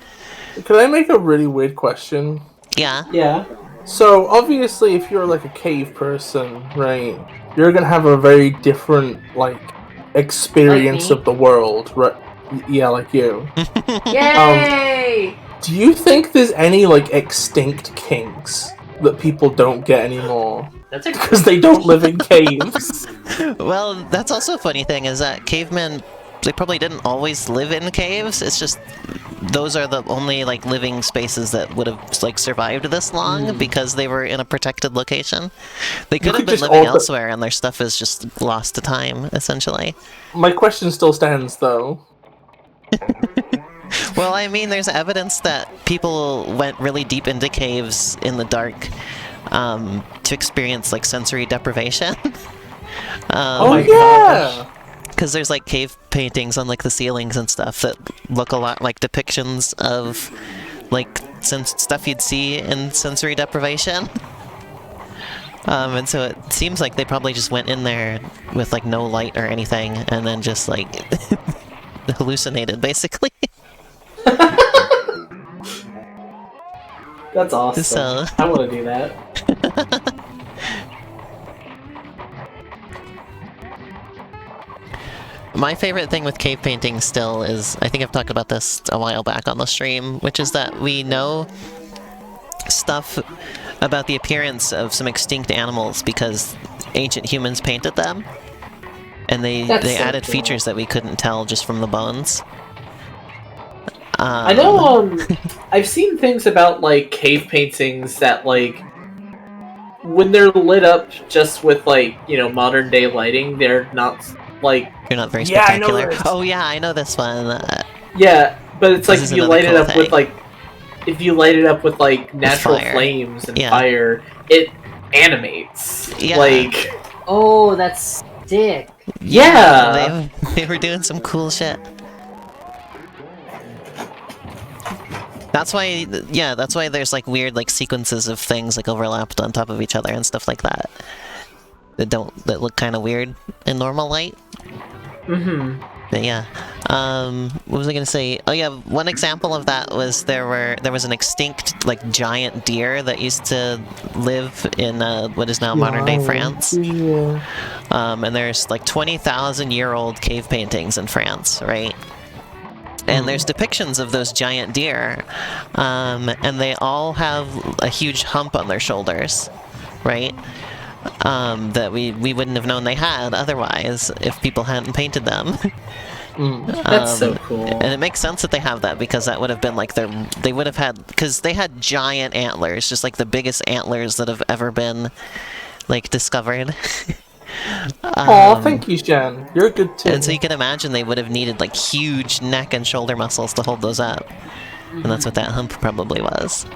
Can I make a really weird question? Yeah. Yeah. So, obviously, if you're, like, a cave person, right, you're gonna have a very different, like, experience Like me? of the world, right? Yeah, like you. Yay! Do you think there's any, like, extinct kinks that people don't get anymore? That's a Because they don't live in caves? Well, that's also a funny thing, is that cavemen, they probably didn't always live in caves. It's just those are the only, like, living spaces that would have, like, survived this long because they were in a protected location. They could have could been just living alter- elsewhere, and their stuff is just lost to time, essentially. My question still stands, though. Well, I mean, there's evidence that people went really deep into caves in the dark to experience, like, sensory deprivation. Oh, my yeah! Because there's, like, cave paintings on, like, the ceilings and stuff that look a lot like depictions of, like, stuff you'd see in sensory deprivation. And so it seems like they probably just went in there with, like, no light or anything, and then just, like, hallucinated, basically. That's awesome. So- I want to do that. My favorite thing with cave paintings still is, I think I've talked about this a while back on the stream, which is that we know stuff about the appearance of some extinct animals because ancient humans painted them. And they That's so added cool. features that we couldn't tell just from the bones. I know, I've seen things about, like, cave paintings that, like, when they're lit up just with, like, you know, modern day lighting, they're not, like... You're not very Yeah, I know spectacular. this. Oh yeah, I know this one. Yeah, but it's like This is if you another light it cool up with, thing. like... If you light it up with, like, natural fire. flames and Yeah. fire, it animates. Yeah. Like... Oh, that's sick. Yeah! They were doing some cool shit. That's why, yeah, that's why there's, like, weird, like, sequences of things, like, overlapped on top of each other and stuff like that. that look kind of weird in normal light. Mm-hmm. But yeah, what was I gonna say? Oh yeah, one example of that was there was an extinct like giant deer that used to live in what is now modern day France. Yeah. And there's like 20,000-year-old cave paintings in France, right? And there's depictions of those giant deer, and they all have a huge hump on their shoulders, right? That we wouldn't have known they had otherwise if people hadn't painted them. That's so cool. And it makes sense that they have that because that would have been like they would have had, because they had giant antlers, just like the biggest antlers that have ever been like discovered. Oh, thank you, Jan. You're good too. And so you can imagine they would have needed like huge neck and shoulder muscles to hold those up. And that's what that hump probably was.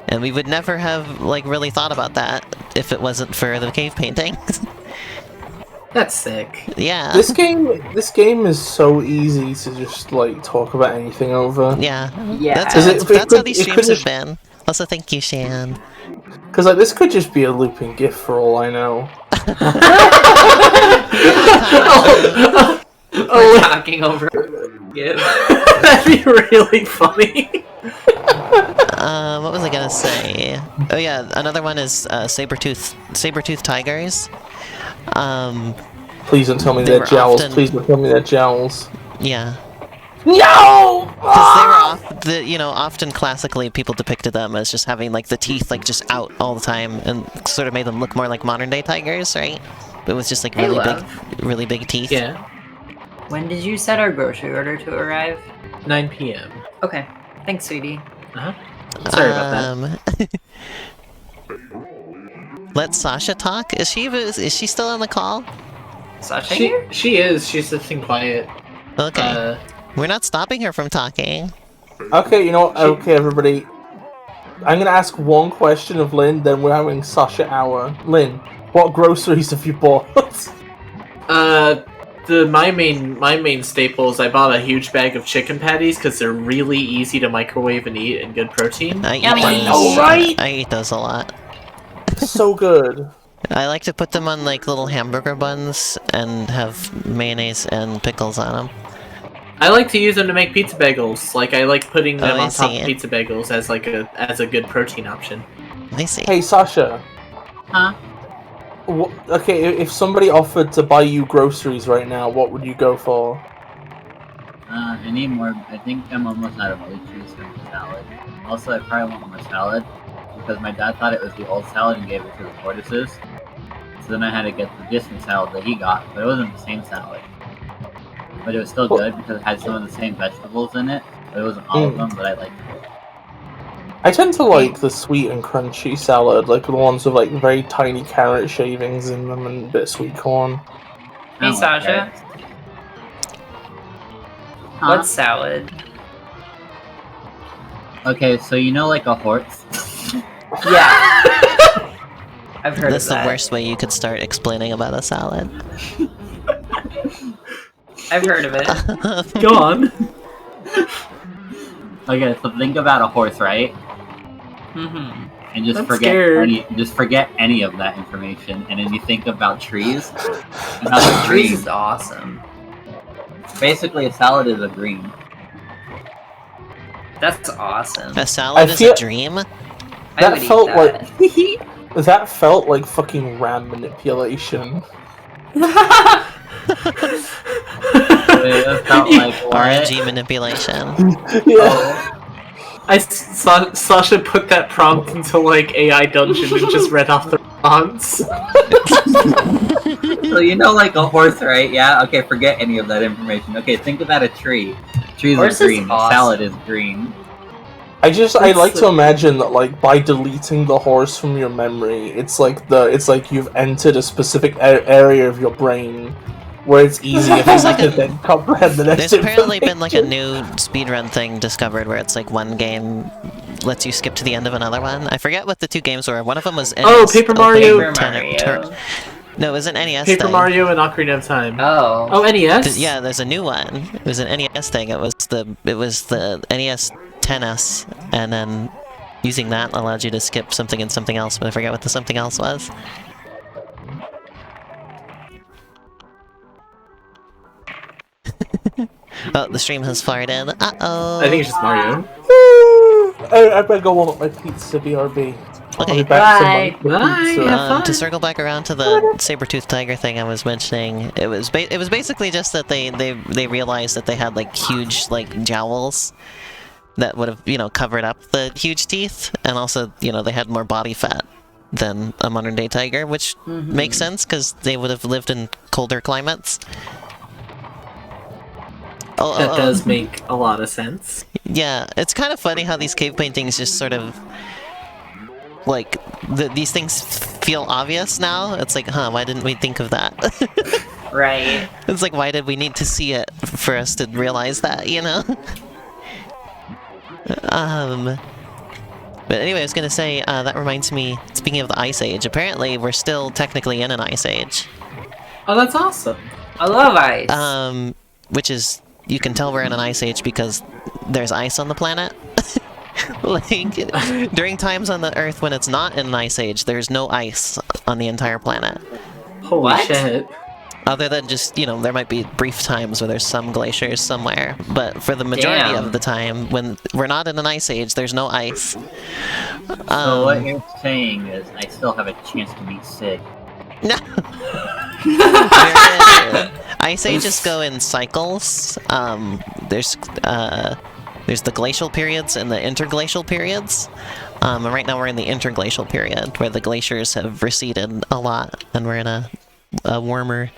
And we would never have like really thought about that if it wasn't for the cave paintings. That's sick. Yeah. This game is so easy to just like talk about anything over. Yeah. Yeah. That's how these streams have been. Also, thank you, Shan. Because like this could just be a looping GIF for all I know. We're talking over. That'd be really funny. What was I gonna say? Oh yeah, another one is saber-tooth tigers. Please don't tell me They they're were jowls. often- Please don't tell me they're jowls. Yeah. No! Because they were often classically people depicted them as just having like the teeth like just out all the time and sort of made them look more like modern day tigers, right? But with just like really big teeth. Yeah. When did you set our grocery order to arrive? 9 p.m. Okay. Thanks, sweetie. Uh-huh. Sorry about that. Let Sasha talk. Is she still on the call? Sasha here? She is. She's sitting quiet. Okay. We're not stopping her from talking. Okay, you know what? Okay, everybody. I'm gonna ask one question of Lynn, then we're having Sasha hour. Lynn, what groceries have you bought? My main staples. I bought a huge bag of chicken patties because they're really easy to microwave and eat and good protein. I eat Yummy. those. Oh, right. I eat those a lot. So good. I like to put them on like little hamburger buns and have mayonnaise and pickles on them. I like to use them to make pizza bagels. Like I like putting them I on top see. of pizza bagels as like a good protein option. I see. Hey, Sasha. Huh? Okay, if somebody offered to buy you groceries right now, what would you go for? I need more. I think I'm almost out of blue cheese for the salad. Also, I probably want more salad because my dad thought it was the old salad and gave it to the tortoises. So then I had to get the different salad that he got, but it wasn't the same salad. But it was still good because it had some of the same vegetables in it. But it wasn't all of them, but I liked it. I tend to like the sweet and crunchy salad, like the ones with like very tiny carrot shavings in them and a bit of sweet corn. I Hey, don't like Sasha. carrots. Huh? What salad? Okay, so you know like a horse? Yeah. I've heard That's of the that. worst way you could start explaining about a salad. I've heard of it. Go on. Okay, so think about a horse, right? Mm-hmm. And just I'm forget any of that information, and then you think about trees. And how the Trees trees, is awesome. basically a salad is a green. That's awesome. A salad I is feel- a dream? I That would eat felt that. That felt like fucking RAM manipulation. It felt like what? RNG manipulation. Yeah. Sasha put that prompt into like AI Dungeon and just read off the response. So you know like a horse, right? Yeah? Okay, forget any of that information. Okay, think about a tree. Trees Horse are is green. The awesome. salad is green. I like to imagine that like by deleting the horse from your memory, it's like you've entered a specific area of your brain where it's easier for you to then comprehend the next There's apparently been like a information. new speedrun thing discovered where it's like one game lets you skip to the end of another one. I forget what the two games were. One of them was NES Paper Mario. Paper Mario. No, it was an NES Paper thing. Mario and Ocarina of Time. Oh. Oh, NES? Yeah, there's a new one. It was an NES thing. It was the NES 10S, and then using that allowed you to skip something and something else, but I forget what the something else was. Oh, the stream has farted. Uh-oh. I think it's just Mario. I better go warm up my pizza, BRB. I'll Okay. be back Bye. to my Bye. pizza. Have fun. To circle back around to the saber-toothed tiger thing I was mentioning, it was basically just that they realized that they had like huge like jowls that would have, you know, covered up the huge teeth, and also, you know, they had more body fat than a modern-day tiger, which makes sense because they would have lived in colder climates. That does make a lot of sense. Yeah, it's kind of funny how these cave paintings just sort of like these things feel obvious now. It's like, huh, why didn't we think of that? Right. It's like, why did we need to see it for us to realize that, you know? But anyway, I was gonna say, that reminds me, speaking of the Ice Age, apparently we're still technically in an Ice Age. Oh, that's awesome. I love ice. Which is, you can tell we're in an Ice Age because there's ice on the planet. Like, during times on the Earth when it's not in an Ice Age, there's no ice on the entire planet. Holy What? shit. Other than just, you know, there might be brief times where there's some glaciers somewhere, but for the majority Damn. of the time, when we're not in an ice age, there's no ice. So what you're saying is I still have a chance to meet Sid. No. Ice ages go in cycles. There's the glacial periods and the interglacial periods. And right now we're in the interglacial period, where the glaciers have receded a lot, and we're in a warmer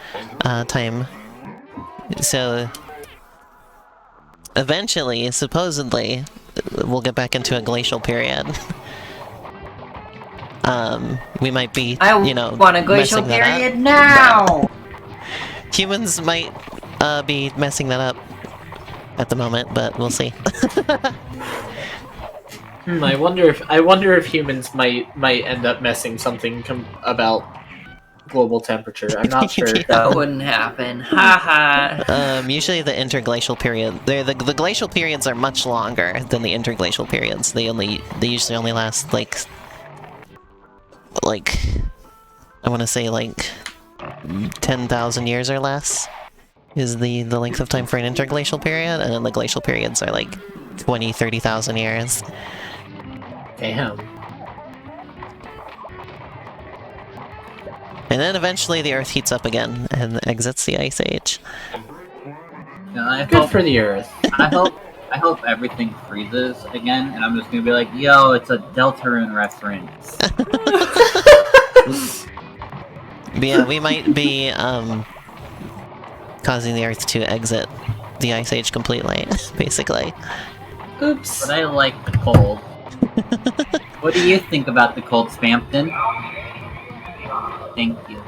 time. So eventually, supposedly, we'll get back into a glacial period. We might be, you know, want a glacial messing that up. period now! Humans might be messing that up at the moment, but we'll see. I wonder if humans might end up messing something about global temperature. I'm not sure. That wouldn't happen. Haha. Usually the interglacial period, the glacial periods are much longer than the interglacial periods. They usually only last like I want to say like 10,000 years or less is the length of time for an interglacial period, and then the glacial periods are like 20-30,000 years. Damn. And then eventually the Earth heats up again and exits the Ice Age. And I Good hope, for the Earth. I hope everything freezes again, and I'm just gonna be like, yo, it's a Deltarune reference. But yeah, we might be causing the Earth to exit the Ice Age completely, basically. Oops. But I like the cold. What do you think about the cold, Spampton? Thank you.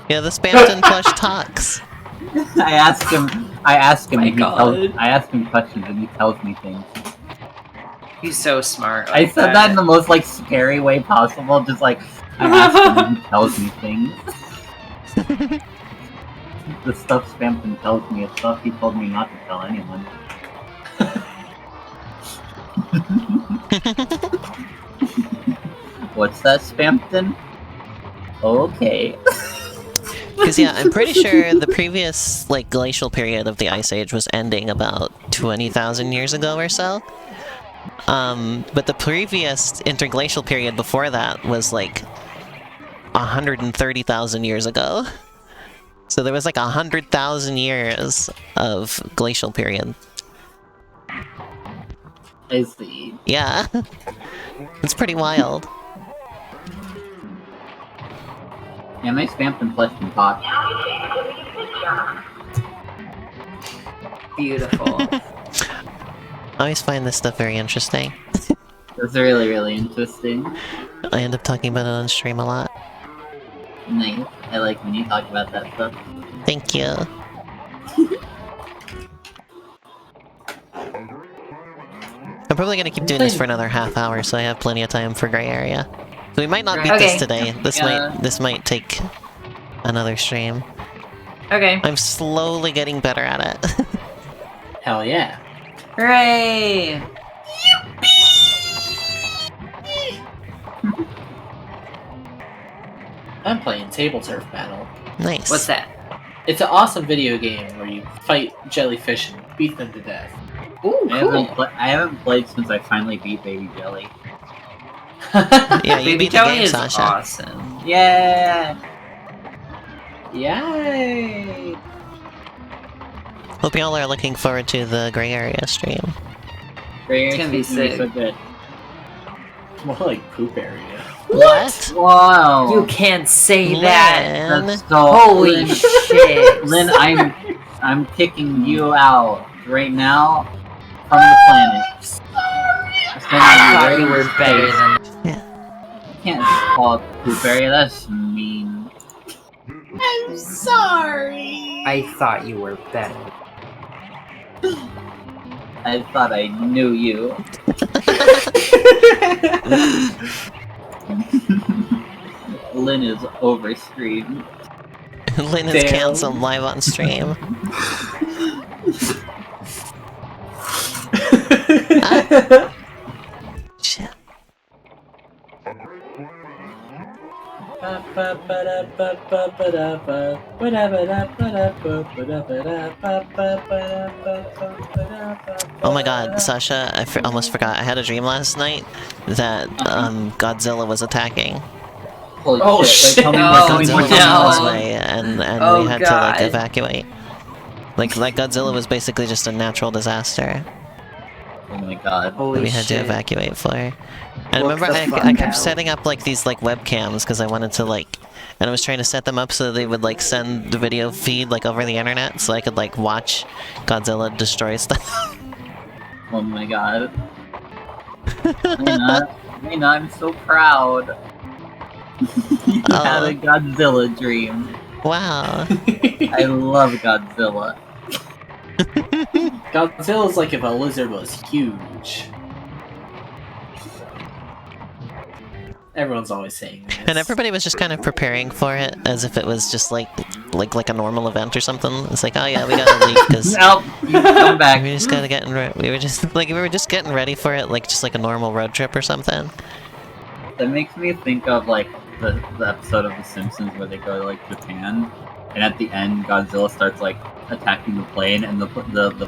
Yeah, the Spampton plush talks. I ask him, My and God. I ask him questions and he tells me things. He's so smart. I said that in the most like scary way possible, just like I ask him and he tells me things. The stuff Spampton tells me is stuff he told me not to tell anyone. What's that, Spampton? Okay. Because yeah, I'm pretty sure the previous like glacial period of the Ice Age was ending about 20,000 years ago or so. But the previous interglacial period before that was like 130,000 years ago. So there was like 100,000 years of glacial period. I see. Yeah. It's pretty wild. Yeah, my Spampton plush can talk. Beautiful. I always find this stuff very interesting. It's really, really interesting. I end up talking about it on stream a lot. Nice. I like when you talk about that stuff. Thank you. I'm probably gonna keep doing this for another half hour, so I have plenty of time for gray area. So we might not beat this Okay. today. This Yeah. might take another stream. Okay. I'm slowly getting better at it. Hell yeah. Hooray! I'm playing Table Turf Battle. Nice. What's that? It's an awesome video game where you fight jellyfish and beat them to death. Ooh, cool. I haven't played since I finally beat Baby Jelly. Yeah, you Baby beat the Jelly game, is Sasha. awesome. Yeah. Yay! Hope y'all are looking forward to the gray area stream. It's gonna be sick. So good. More like poop area. What? Wow. You can't say that. Lynn? That's so Holy Lynn, shit. Lynn, I'm kicking you out right now from the planet. I thought you were better than You can't just call it poop area. That's mean. I'm sorry. I thought you were better. I thought I knew you. Lynn is overstreamed. Lynn is Damn. canceled live on stream. Shit. Oh my god, Sasha, I almost forgot. I had a dream last night that Godzilla was attacking. Holy Oh, shit! shit. Tell me No, more, Like tell me more, Godzilla tell was me on more. his way, and Oh, we had to God. like evacuate. Like Godzilla was basically just a natural disaster Oh my god. Holy that we had shit. to evacuate for. And I Look remember the fuck I kept out. setting up like these like webcams because I wanted to like, and I was trying to set them up so they would like send the video feed like over the internet so I could like watch Godzilla destroy stuff. Oh my god. Lena, I'm so proud. You had a Godzilla dream. Wow. I love Godzilla. Godzilla's like if a lizard was huge. Everyone's always saying this. And everybody was just kind of preparing for it as if it was just like a normal event or something. It's like, oh yeah, we gotta leave because Nope, you come back. we just gotta get we were just getting ready for it, like just like a normal road trip or something. That makes me think of like the episode of The Simpsons where they go to like Japan, and at the end Godzilla starts like attacking the plane, and the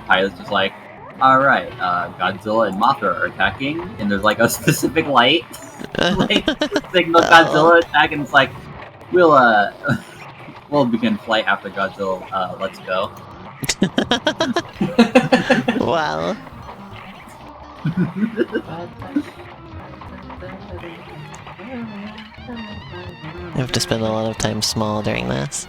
pilot's just like, all right, Godzilla and Mothra are attacking, and there's like a specific light, like signal Godzilla attack, and it's like, we'll begin flight after Godzilla. Let's go. Wow. I have to spend a lot of time small during this.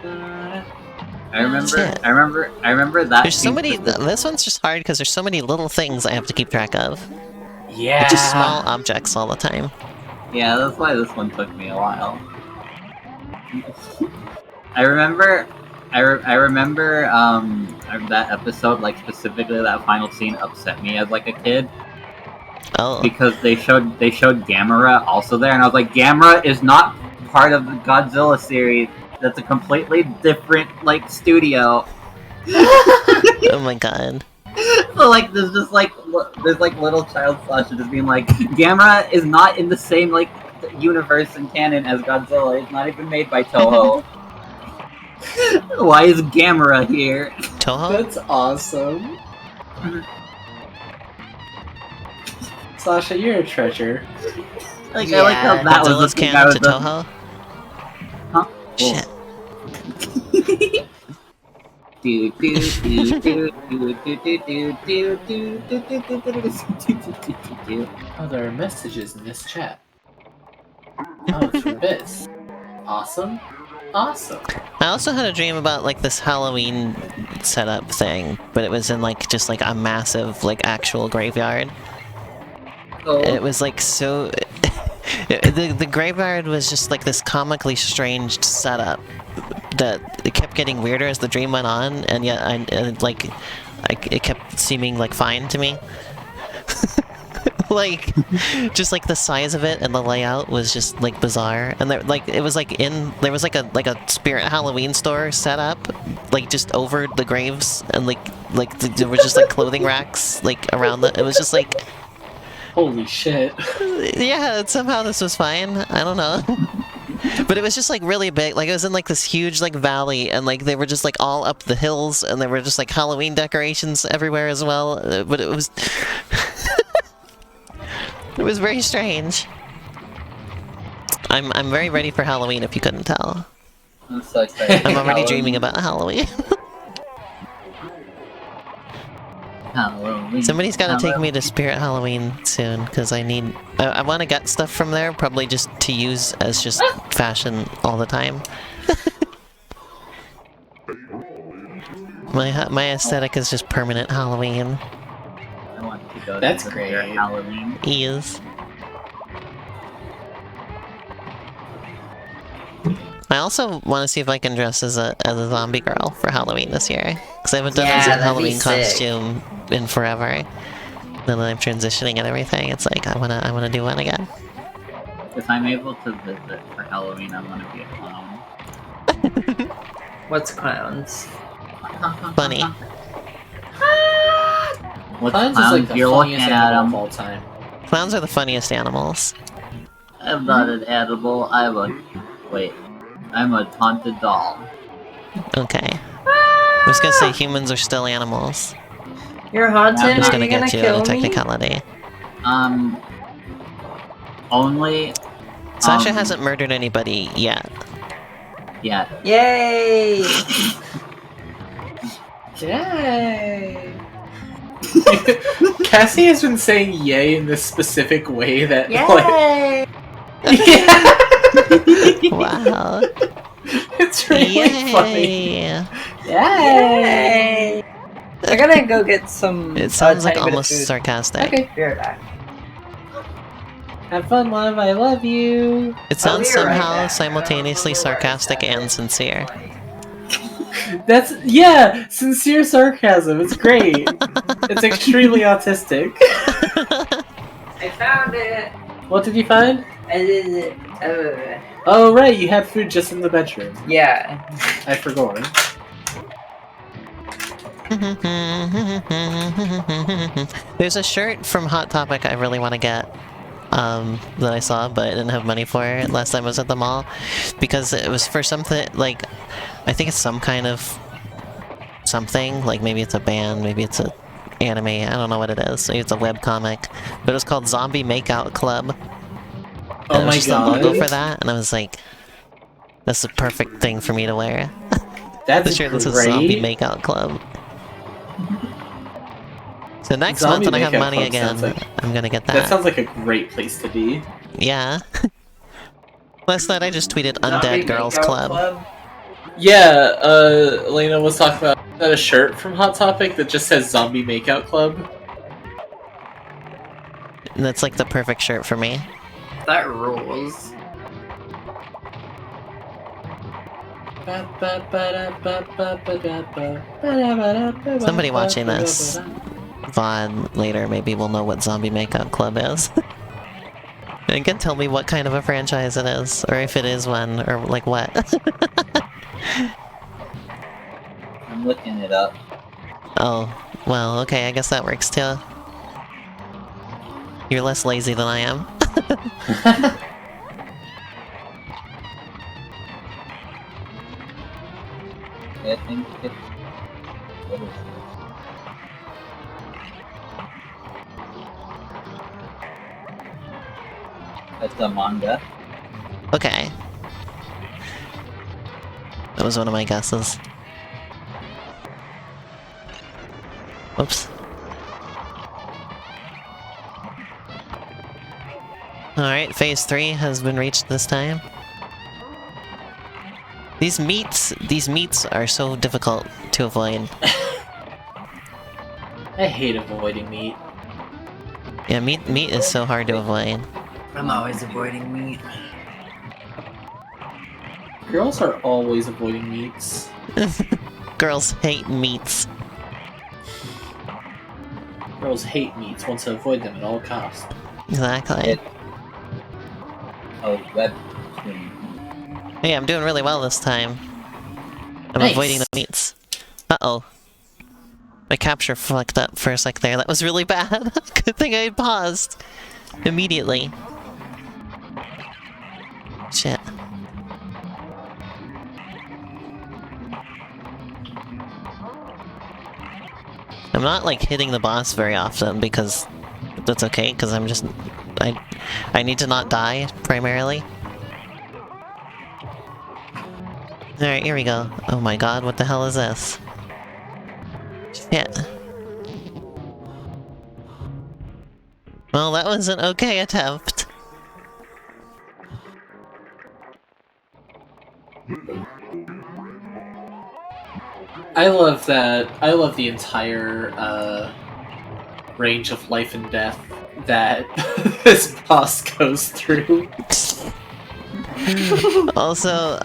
I remember Shit. that. There's so scene many. specifically. This one's just hard because there's so many little things I have to keep track of. Yeah. Just small objects all the time. Yeah, that's why this one took me a while. I remember that episode, like specifically that final scene, upset me as like a kid Oh. because they showed Gamera also there, and I was like, Gamera is not part of the Godzilla series. That's a completely different like studio. Oh my god. So like there's little child Sasha just being like, Gamera is not in the same like universe and canon as Godzilla. It's not even made by Toho. Why is Gamera here? Toho? That's awesome. Sasha, you're a treasure. Like I like how Yeah, that was Godzilla's the thing I canon was to the- Toho? Huh? Shit. Oh, there are messages in this chat. Oh, it's from Biz. Awesome. Awesome. I also had a dream about like this Halloween setup thing, but it was in like just like a massive like actual graveyard. It was like so. The graveyard was just like this comically strange setup that it kept getting weirder as the dream went on, and yet it kept seeming like fine to me. Like, just like the size of it and the layout was just like bizarre, and there was like a Spirit Halloween store set up, like just over the graves, and there were just like clothing racks like around the. It was just like. Holy shit. Yeah, somehow this was fine. I don't know. But it was just like really big. Like it was in like this huge like valley, and like they were just like all up the hills, and there were just like Halloween decorations everywhere as well. But it was it was very strange. I'm very ready for Halloween. If you couldn't tell, I'm so excited. I'm already dreaming about Halloween. Halloween. Somebody's got to take me to Spirit Halloween soon, because I need... I want to get stuff from there, probably just to use as just fashion all the time. My aesthetic is just permanent Halloween. I want to go That's to great. Halloween. Is. I also want to see if I can dress as a zombie girl for Halloween this year, because I haven't done Yeah, a that'd be Halloween sick. costume in forever. Then I'm transitioning and everything. It's like I wanna do one again. If I'm able to visit for Halloween, I want to be a clown. What's clowns? Funny. What Clowns clown is like the you're looking funniest at animal of him? all time. Clowns are the funniest animals. I'm not an animal. I'm a haunted doll. Okay. I was gonna say humans are still animals. You're haunted? I'm I'm just Are gonna you get gonna you kill on a me? technicality. Only. Sasha hasn't murdered anybody yet. Yeah. Yay! Yay! Cassie has been saying yay in this specific way that Yay! Wow. it's really funny. Yay! Yay! I'm gonna go get some. It sounds like tiny bit of almost food. sarcastic. Okay. Be right back. Have fun, love. I love you. It sounds be right somehow back. simultaneously sarcastic and sincere. That's sincere sarcasm. It's great. It's extremely autistic. I found it. What did you find? I did it. Oh right, you had food just in the bedroom. Yeah. I forgot. There's a shirt from Hot Topic I really want to get. That I saw, but I didn't have money for it last time I was at the mall, because it was for something, like, I think it's some kind of something, like maybe it's a band, maybe it's a anime, I don't know what it is, maybe it's a webcomic, but it was called Zombie Makeout Club. Oh And it was my just the logo god. for that, and I was like, that's the perfect thing for me to wear. That's The shirt that says Zombie great. Makeout Club. So next Zombie month when I have Makeout money Club again, sounds like- I'm gonna get That that. sounds like a great place to be. Yeah. Last night I just tweeted Zombie Undead Girls Makeout Club. Yeah, Elena was talking about a shirt from Hot Topic that just says Zombie Makeout Club. And that's like the perfect shirt for me. That rules. Somebody watching this VOD later maybe will know what Zombie Makeout Club is. And can tell me what kind of a franchise it is, or if it is one, or like what. I'm looking it up. Oh, well, okay, I guess that works too. You're less lazy than I am. I think it. What is this? That's a manga. Okay. That was one of my guesses. Oops. Alright, phase 3 has been reached this time. These meats are so difficult to avoid. I hate avoiding meat. Yeah, meat is so hard to avoid. I'm always avoiding meat. Girls are always avoiding meats. Girls hate meats. Girls hate meats, want to avoid them at all costs. Exactly. Oh, web stream. Hey, I'm doing really well this time. I'm Nice. avoiding the meats. Uh-oh. My capture fucked up for a sec there. That was really bad. Good thing I paused. Immediately. Shit. I'm not like hitting the boss very often because that's okay, because I'm just I need to not die primarily. Alright, here we go. Oh my god, what the hell is this? Shit. Well, that was an okay attempt. I love that. I love the entire range of life and death that this boss goes through. Also,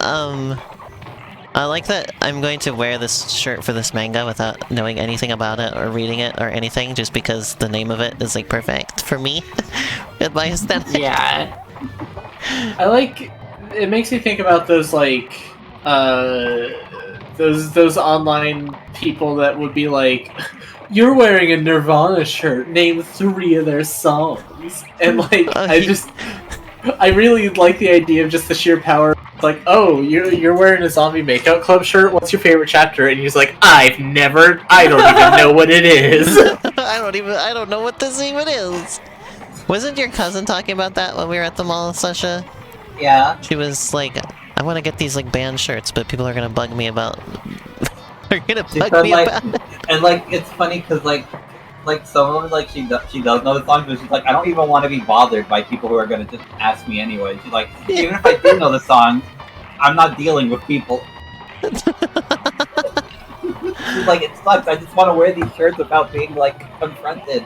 I like that I'm going to wear this shirt for this manga without knowing anything about it or reading it or anything, just because the name of it is like perfect for me with my aesthetic. Yeah. I like. It makes me think about those like those online people that would be like, "You're wearing a Nirvana shirt. Name 3 of their songs." And like, I really like the idea of just the sheer power. Like, oh, you're wearing a zombie makeout club shirt? What's your favorite chapter? And he's like, I don't even know what it is. I don't know what this even is. Wasn't your cousin talking about that when we were at the mall, Sasha? Yeah. She was like, I want to get these like band shirts, but people are gonna bug me about. They're gonna bug me about. And like, it's funny because like some of them, like she does know the songs, but she's like, I don't even want to be bothered by people who are gonna just ask me anyway. She's like, even if I do know the songs, I'm not dealing with people. She's like, it sucks. I just want to wear these shirts without being like confronted.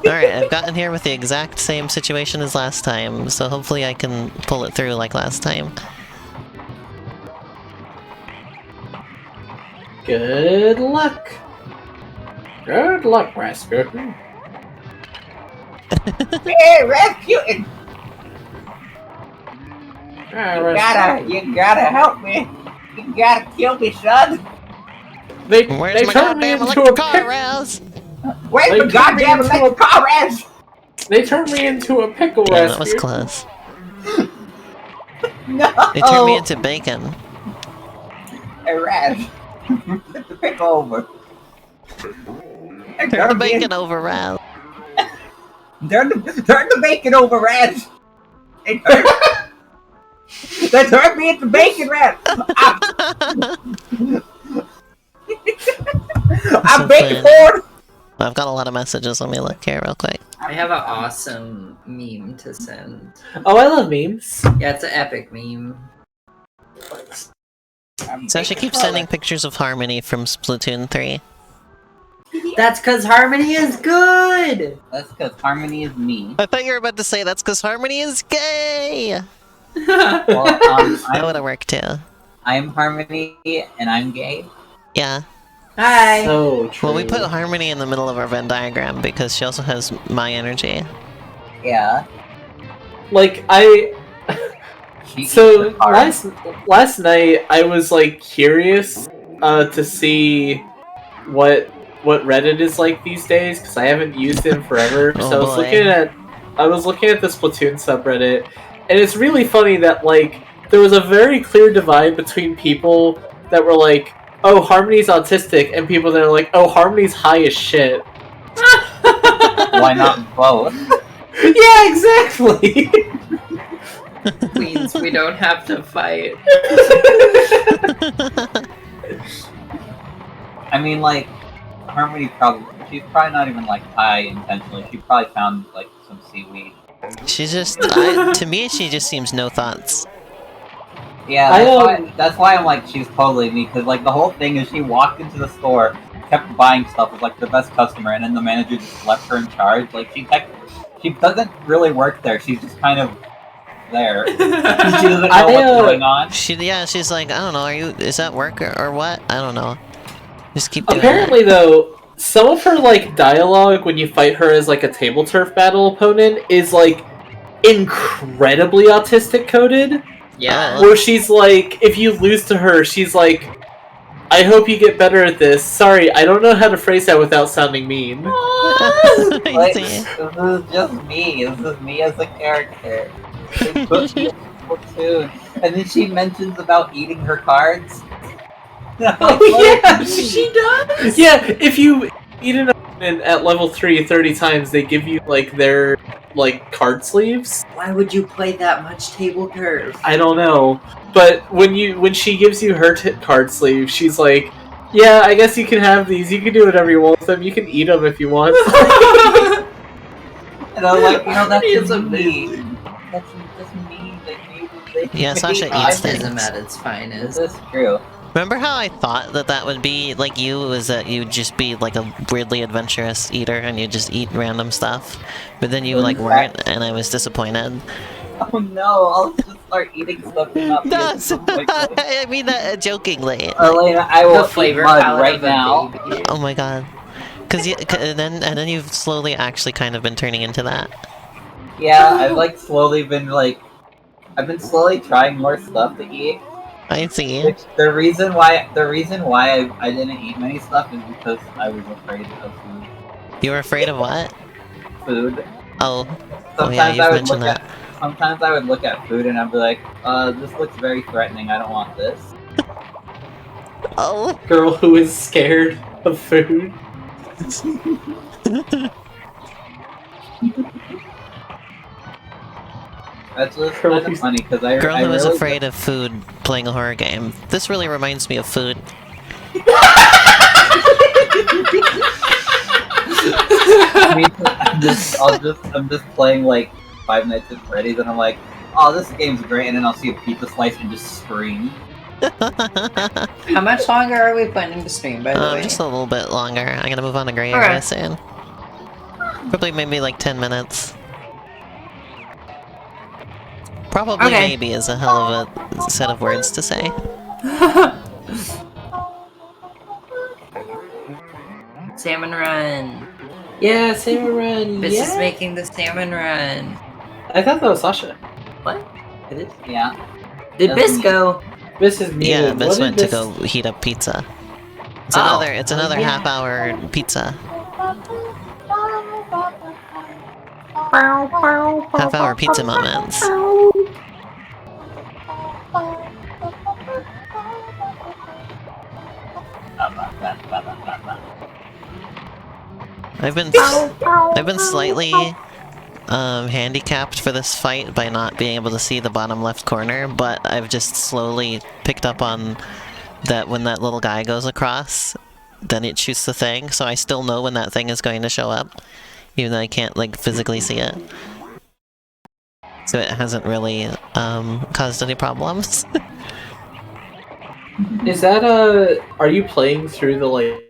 Alright, I've gotten here with the exact same situation as last time, so hopefully I can pull it through like last time. Good luck. Good luck, Rasputin. Hey, Rasputin! You gotta help me. You gotta kill me, son. They Where's my turned me goddamn into a electric car, pick. Raz? Where's They the goddamn turned me into electric car, Raz? They turned me into a pickle, Yeah, that was Rasputin. close. No. They turned me into bacon. Hey, Raz. Put the pickle over. Turn the bacon over, Raz. Turn the bacon over, Raz. They turned me into bacon, Raz. I'm bacon forward. I've got a lot of messages. Let me look here real quick. I have an awesome meme to send. Oh, I love memes. Yeah, it's an epic meme. So she keeps sending pictures of Harmony from Splatoon 3. That's because Harmony is good! That's because Harmony is me. I thought you were about to say that's because Harmony is gay! Well, That would have worked too. I'm Harmony, and I'm gay. Yeah. Hi! So true. Well, we put Harmony in the middle of our Venn diagram because she also has my energy. Yeah. Like, She So eats the cards. last night I was like curious to see what Reddit is like these days because I haven't used it in forever. Oh, So I was looking at the Splatoon subreddit, and it's really funny that like there was a very clear divide between people that were like, "Oh, Harmony's autistic," and people that are like, "Oh, Harmony's high as shit." Why not both? Yeah, exactly. Queens, we don't have to fight. I mean, like, Harmony she's probably not even like high intentionally. She probably found like some seaweed. She's just, to me, she just seems no thoughts. Yeah, that's why I'm like, she's totally me, because like the whole thing is she walked into the store, kept buying stuff, was like the best customer, and then the manager just left her in charge. Like she doesn't really work there. She's just kind of there. She doesn't know what's going on. She's like, I don't know, is that work or what? I don't know. Just keep doing Apparently, though, some of her like dialogue when you fight her as like a table turf battle opponent is like incredibly autistic coded. Yeah. Where she's like, if you lose to her, she's like, I hope you get better at this. Sorry, I don't know how to phrase that without sounding mean. Like, this is just me. This is me as a character. And then she mentions about eating her cards. Oh yeah, she does. Yeah, if you eat an opponent at level 3 30 times, they give you like their card sleeves. Why would you play that much table turf? I don't know, but when she gives you her card sleeve, she's like, "Yeah, I guess you can have these. You can do whatever you want with them. You can eat them if you want." And I'm like, that's It's just me. amazing. That's just me. Yeah, Sasha eats things. Autism at its finest. That's true. Remember how I thought that would be like you, was that you'd just be like a weirdly adventurous eater and you just eat random stuff, but then you like weren't, and I was disappointed. Oh no, I'll just start eating stuff and not be I mean that jokingly. Elena, I will The flavor eat mud palette right of a now. baby. Oh my god. And then you've slowly actually kind of been turning into that. Yeah, I've slowly been I've been slowly trying more stuff to eat. I see. Which the reason why I didn't eat many stuff is because I was afraid of food. You were afraid of what? Food. Oh. Sometimes Yeah, you've I would mentioned look that. Sometimes I would look at food and I'd be like, this looks very threatening. I don't want this. Oh. Girl who is scared of food. That's just kind of funny because I Girl I who is really afraid of food playing a horror game. This really reminds me of food. I'm just playing Five Nights at Freddy's and I'm like, oh, this game's great, and then I'll see a pizza slice and just scream. How much longer are we planning to stream, by the way? Just a little bit longer. I'm gonna move on to gray Okay. area soon. Probably maybe like 10 minutes. Probably Okay. maybe is a hell of a set of words to say. Salmon run. Yeah, salmon run. This yeah. is making the salmon run. I thought that was Sasha. What? It is. Yeah. Did That's Biss go? This is me. Yeah, Biss What went did to Biss- go heat up pizza. It's Oh. another Yeah. half-hour pizza. Half-hour pizza moments. I've been slightly handicapped for this fight by not being able to see the bottom left corner, but I've just slowly picked up on that when that little guy goes across, then it shoots the thing, so I still know when that thing is going to show up, even though I can't physically see it. So it hasn't really caused any problems. Is that are you playing through the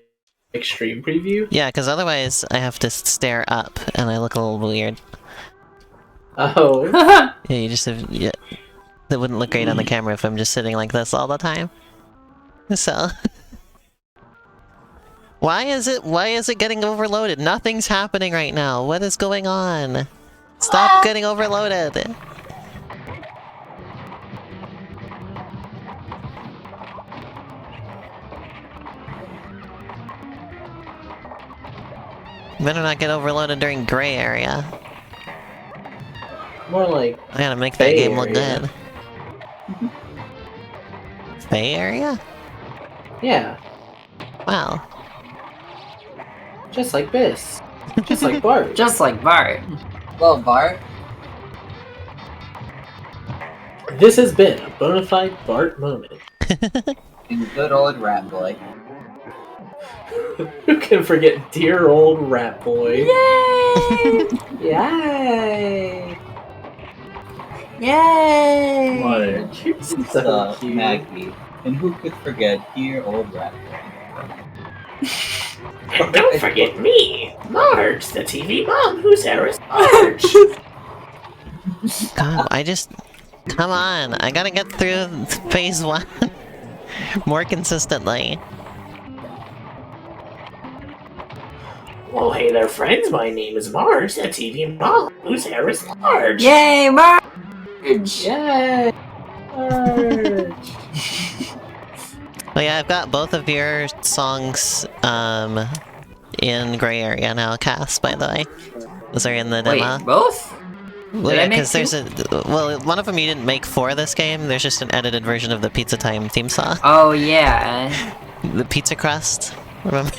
extreme preview? Yeah, because otherwise I have to stare up and I look a little weird. Oh. Yeah, you just have... Yeah, that wouldn't look great on the camera if I'm just sitting like this all the time. So... Why is it getting overloaded? Nothing's happening right now. What is going on? Stop getting overloaded. Better not get overloaded during gray area. More like I gotta make that Bay game look Area. good. Bay area? yeah, Wow. just like Biss, just like Bart. Just like Bart. Well, Bart. This has been a bona fide Bart moment. And good old Rat Boy. Who can forget dear old Rat Boy? Yay! Yay! Yay! Marge, you're so cute. Maggie. And who could forget dear old Rat Boy? And don't forget me, Marge, the TV mom who's Sarah's Marge. God, come on, I gotta get through phase 1 more consistently. Well, hey there, friends. My name is Marge, the TV mom who's Sarah's Marge. Yay, Marge! Yay! Marge. Well, yeah, I've got both of your songs in gray area now, Cass, by the way. Those are in the demo. Wait, both? Well, Did I yeah, make because there's one of them you didn't make for this game. There's just an edited version of the Pizza Time theme song. Oh, yeah. The pizza crust. Remember?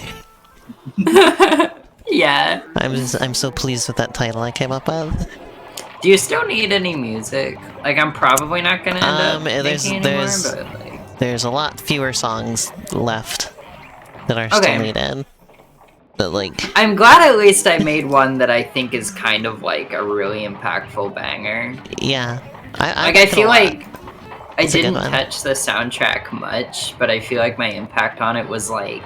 Yeah. I'm so pleased with that title I came up with. Do you still need any music? Like, I'm probably not gonna end up there's making anymore, but like... there's a lot fewer songs left that are Okay. still needed. But like, I'm glad at least I made one that I think is kind of like a really impactful banger. yeah, I Like, like I it a feel lot. like I It's a good didn't one. touch the soundtrack much, but I feel like my impact on it was like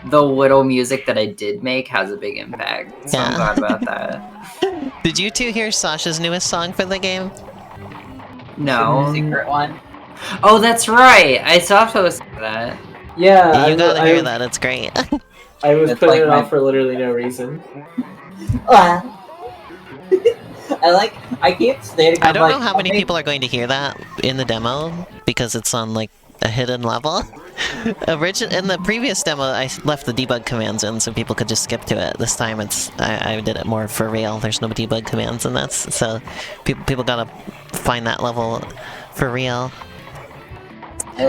the little music that I did make has a big impact. So I'm Yeah. glad about that. Did you two hear Sasha's newest song for the game? No. The secret one. Oh, that's right. I saw posted that. Yeah, You gotta hear I, that. It's great. I was It's putting like it my- off for literally no reason. I keep stating. I don't know how many people are going to hear that in the demo because it's on like a hidden level. In the previous demo, I left the debug commands in so people could just skip to it. This time, I did it more for real. There's no debug commands in this, so people gotta find that level for real. I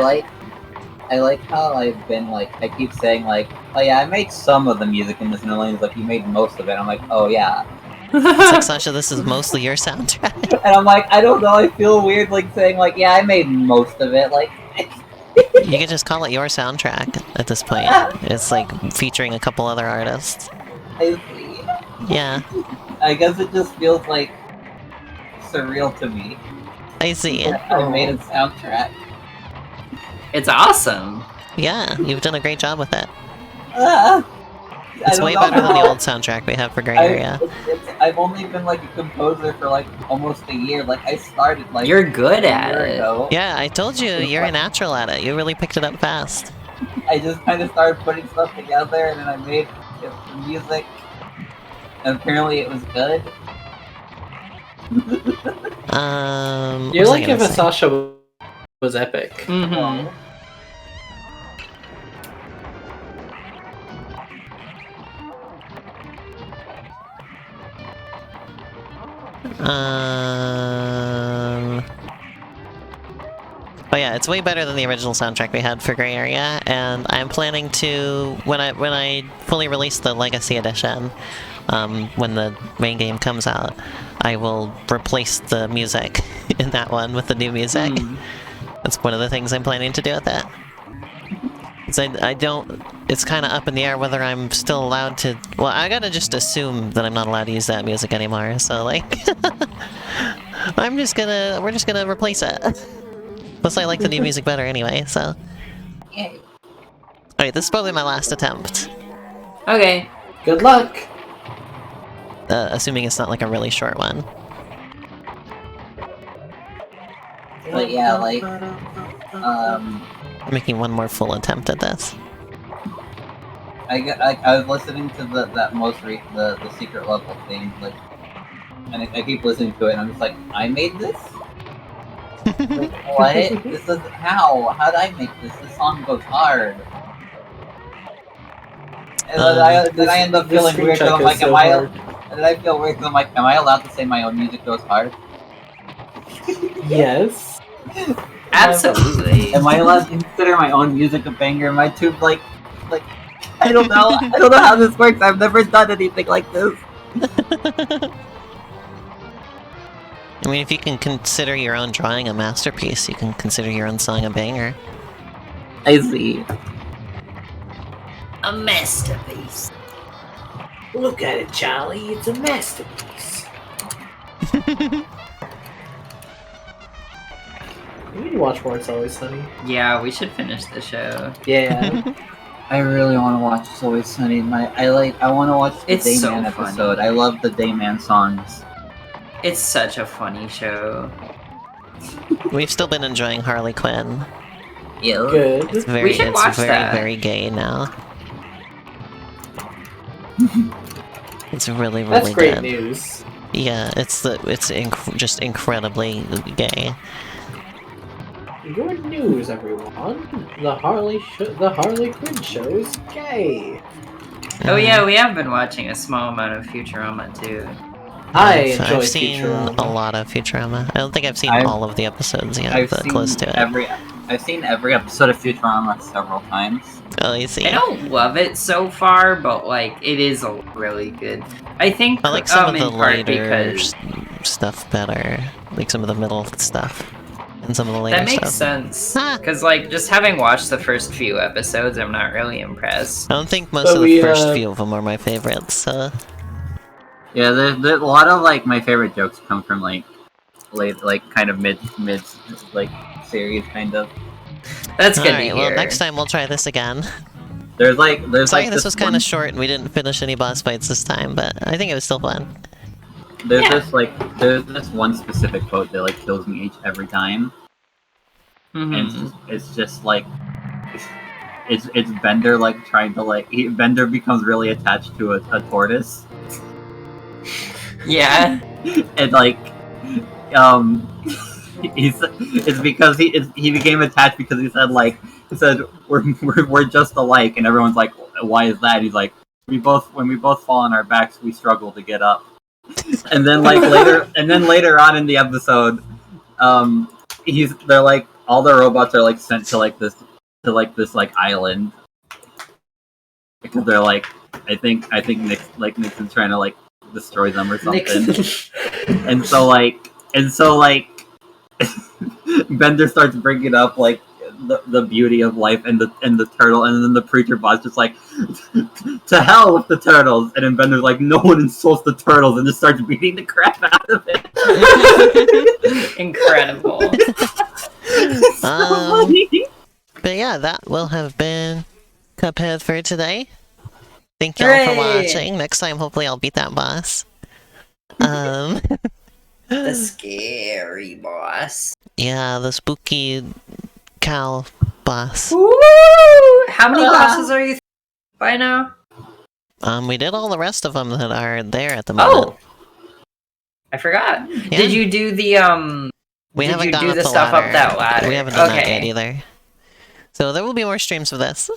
like how I've been like. I keep saying like, oh yeah, I made some of the music in this, and Elaine's like, you made most of it. I'm like, oh yeah. It's like, Sasha, this is mostly your soundtrack. And I'm like, I don't know. I feel weird like saying like, yeah, I made most of it. Like. You can just call it your soundtrack at this point. It's like featuring a couple other artists. Yeah, I guess it just feels like surreal to me. I see. I made a soundtrack. It's awesome. Yeah, you've done a great job with it. I It's don't way know better than the how- old soundtrack we had for Gray Area. I've only been like a composer for like almost a year. Like I started like You're good a at year it. ago. Yeah, I told you, you're a natural at it. You really picked it up fast. I just kind of started putting stuff together, and then I made the music. And apparently, it was good. What You're was I like gonna if a say? Sasha was epic. Mm-hmm. Oh yeah, it's way better than the original soundtrack we had for Gray Area, and I'm planning to, when I fully release the Legacy Edition, when the main game comes out, I will replace the music in that one with the new music. That's one of the things I'm planning to do with it. I don't... It's kind of up in the air whether I'm still allowed to... Well, I gotta just assume that I'm not allowed to use that music anymore, so like... We're just gonna replace it. Plus I like the new music better anyway, so... Yay. Alright, this is probably my last attempt. Okay. Good luck. Assuming it's not like a really short one. But yeah, like I'm making one more full attempt at this. I was listening to the secret level thing, like, and I keep listening to it, and I'm just like, I made this. Like, what? This is how? How did I make this? This song goes hard. And then I end up feeling weird because I'm like, and then I feel weird because I'm like, am I allowed to say my own music goes hard? Yes. Absolutely. Am I allowed to consider my own music a banger? Am I too like I don't know. I don't know how this works. I've never done anything like this. I mean, if you can consider your own drawing a masterpiece, you can consider your own song a banger. I see. A masterpiece. Look at it, Charlie. It's a masterpiece. We need to watch more It's Always Sunny. Yeah, we should finish the show. Yeah. I really want to watch It's Always Sunny. I want to watch the It's Dayman so episode. funny. I love the Dayman songs. It's such a funny show. We've still been enjoying Harley Quinn. Yeah. Good. It's very, should it's watch very, that. very gay now. It's really, really That's great good. news. Yeah, it's just incredibly gay. Good news, everyone. The Harley Quinn show is gay. Oh yeah, we have been watching a small amount of Futurama too. I enjoy I've seen Futurama. a lot of Futurama. I don't think I've seen I've- all of the episodes yet, I've but seen close to it. I've seen every episode of Futurama several times. Oh, I see. I don't love it so far, but like it is a really good. I think I like some of in the part later because stuff better. Like some of the middle stuff. And some of the later that makes stuff. sense. Ah. Because like just having watched the first few episodes, I'm not really impressed. I don't think most So of the we, first few of them are my favorites, so... Yeah, there's a lot of like my favorite jokes come from like late, like kind of mid like series kind of. That's good to Alright, hear. well next time we'll try this again. There's Sorry, like this was kind one, of short and we didn't finish any boss fights this time, but I think it was still fun. there's Yeah. there's this one specific quote that like kills me every time, Mhm. and it's just like it's Bender like trying to like Bender becomes really attached to a tortoise, Yeah. and like it's because he became attached because he said we're just alike, and everyone's like, why is that? He's like, when we both fall on our backs we struggle to get up. And then later on in the episode, they're like all the robots are like sent to this island because they're like I think Nixon's trying to like destroy them or something. and so Bender starts bringing up like the beauty of life and the turtle, and then the preacher bot's just like, to hell with the turtles, and then Bender's like, no one insults the turtles, and just starts beating the crap out of it. Incredible. So funny. But yeah, that will have been Cuphead for today. Thank y'all for Hooray! watching. Next time, hopefully I'll beat that boss. The scary boss. Yeah, the spooky cow boss. Woo! How many bosses are you by now? We did all the rest of them that are there at the moment. Oh, I forgot. Yeah. Did you do the We did haven't you gone do up the the stuff ladder. up that ladder? We haven't done that Okay. yet either. So there will be more streams of this.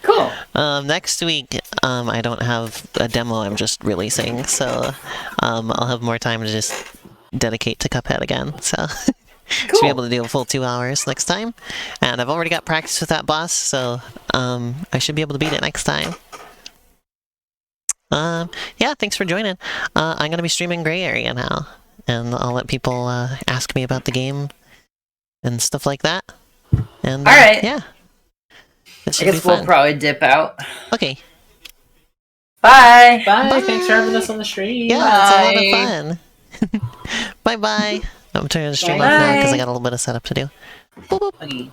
Cool. Next week, I don't have a demo I'm just releasing, so I'll have more time to just dedicate to Cuphead again. So should be able to do a full 2 hours next time. And I've already got practice with that boss, so I should be able to beat it next time. Yeah, thanks for joining. I'm gonna be streaming Gray Area now, and I'll let people ask me about the game and stuff like that. And Alright. yeah. I guess we'll probably dip out. Okay. Bye. Bye. Thanks for having us on the stream. Yeah, it's a lot of fun. Bye bye. I'm turning the stream off now because I got a little bit of setup to do. Boop, boop. Okay.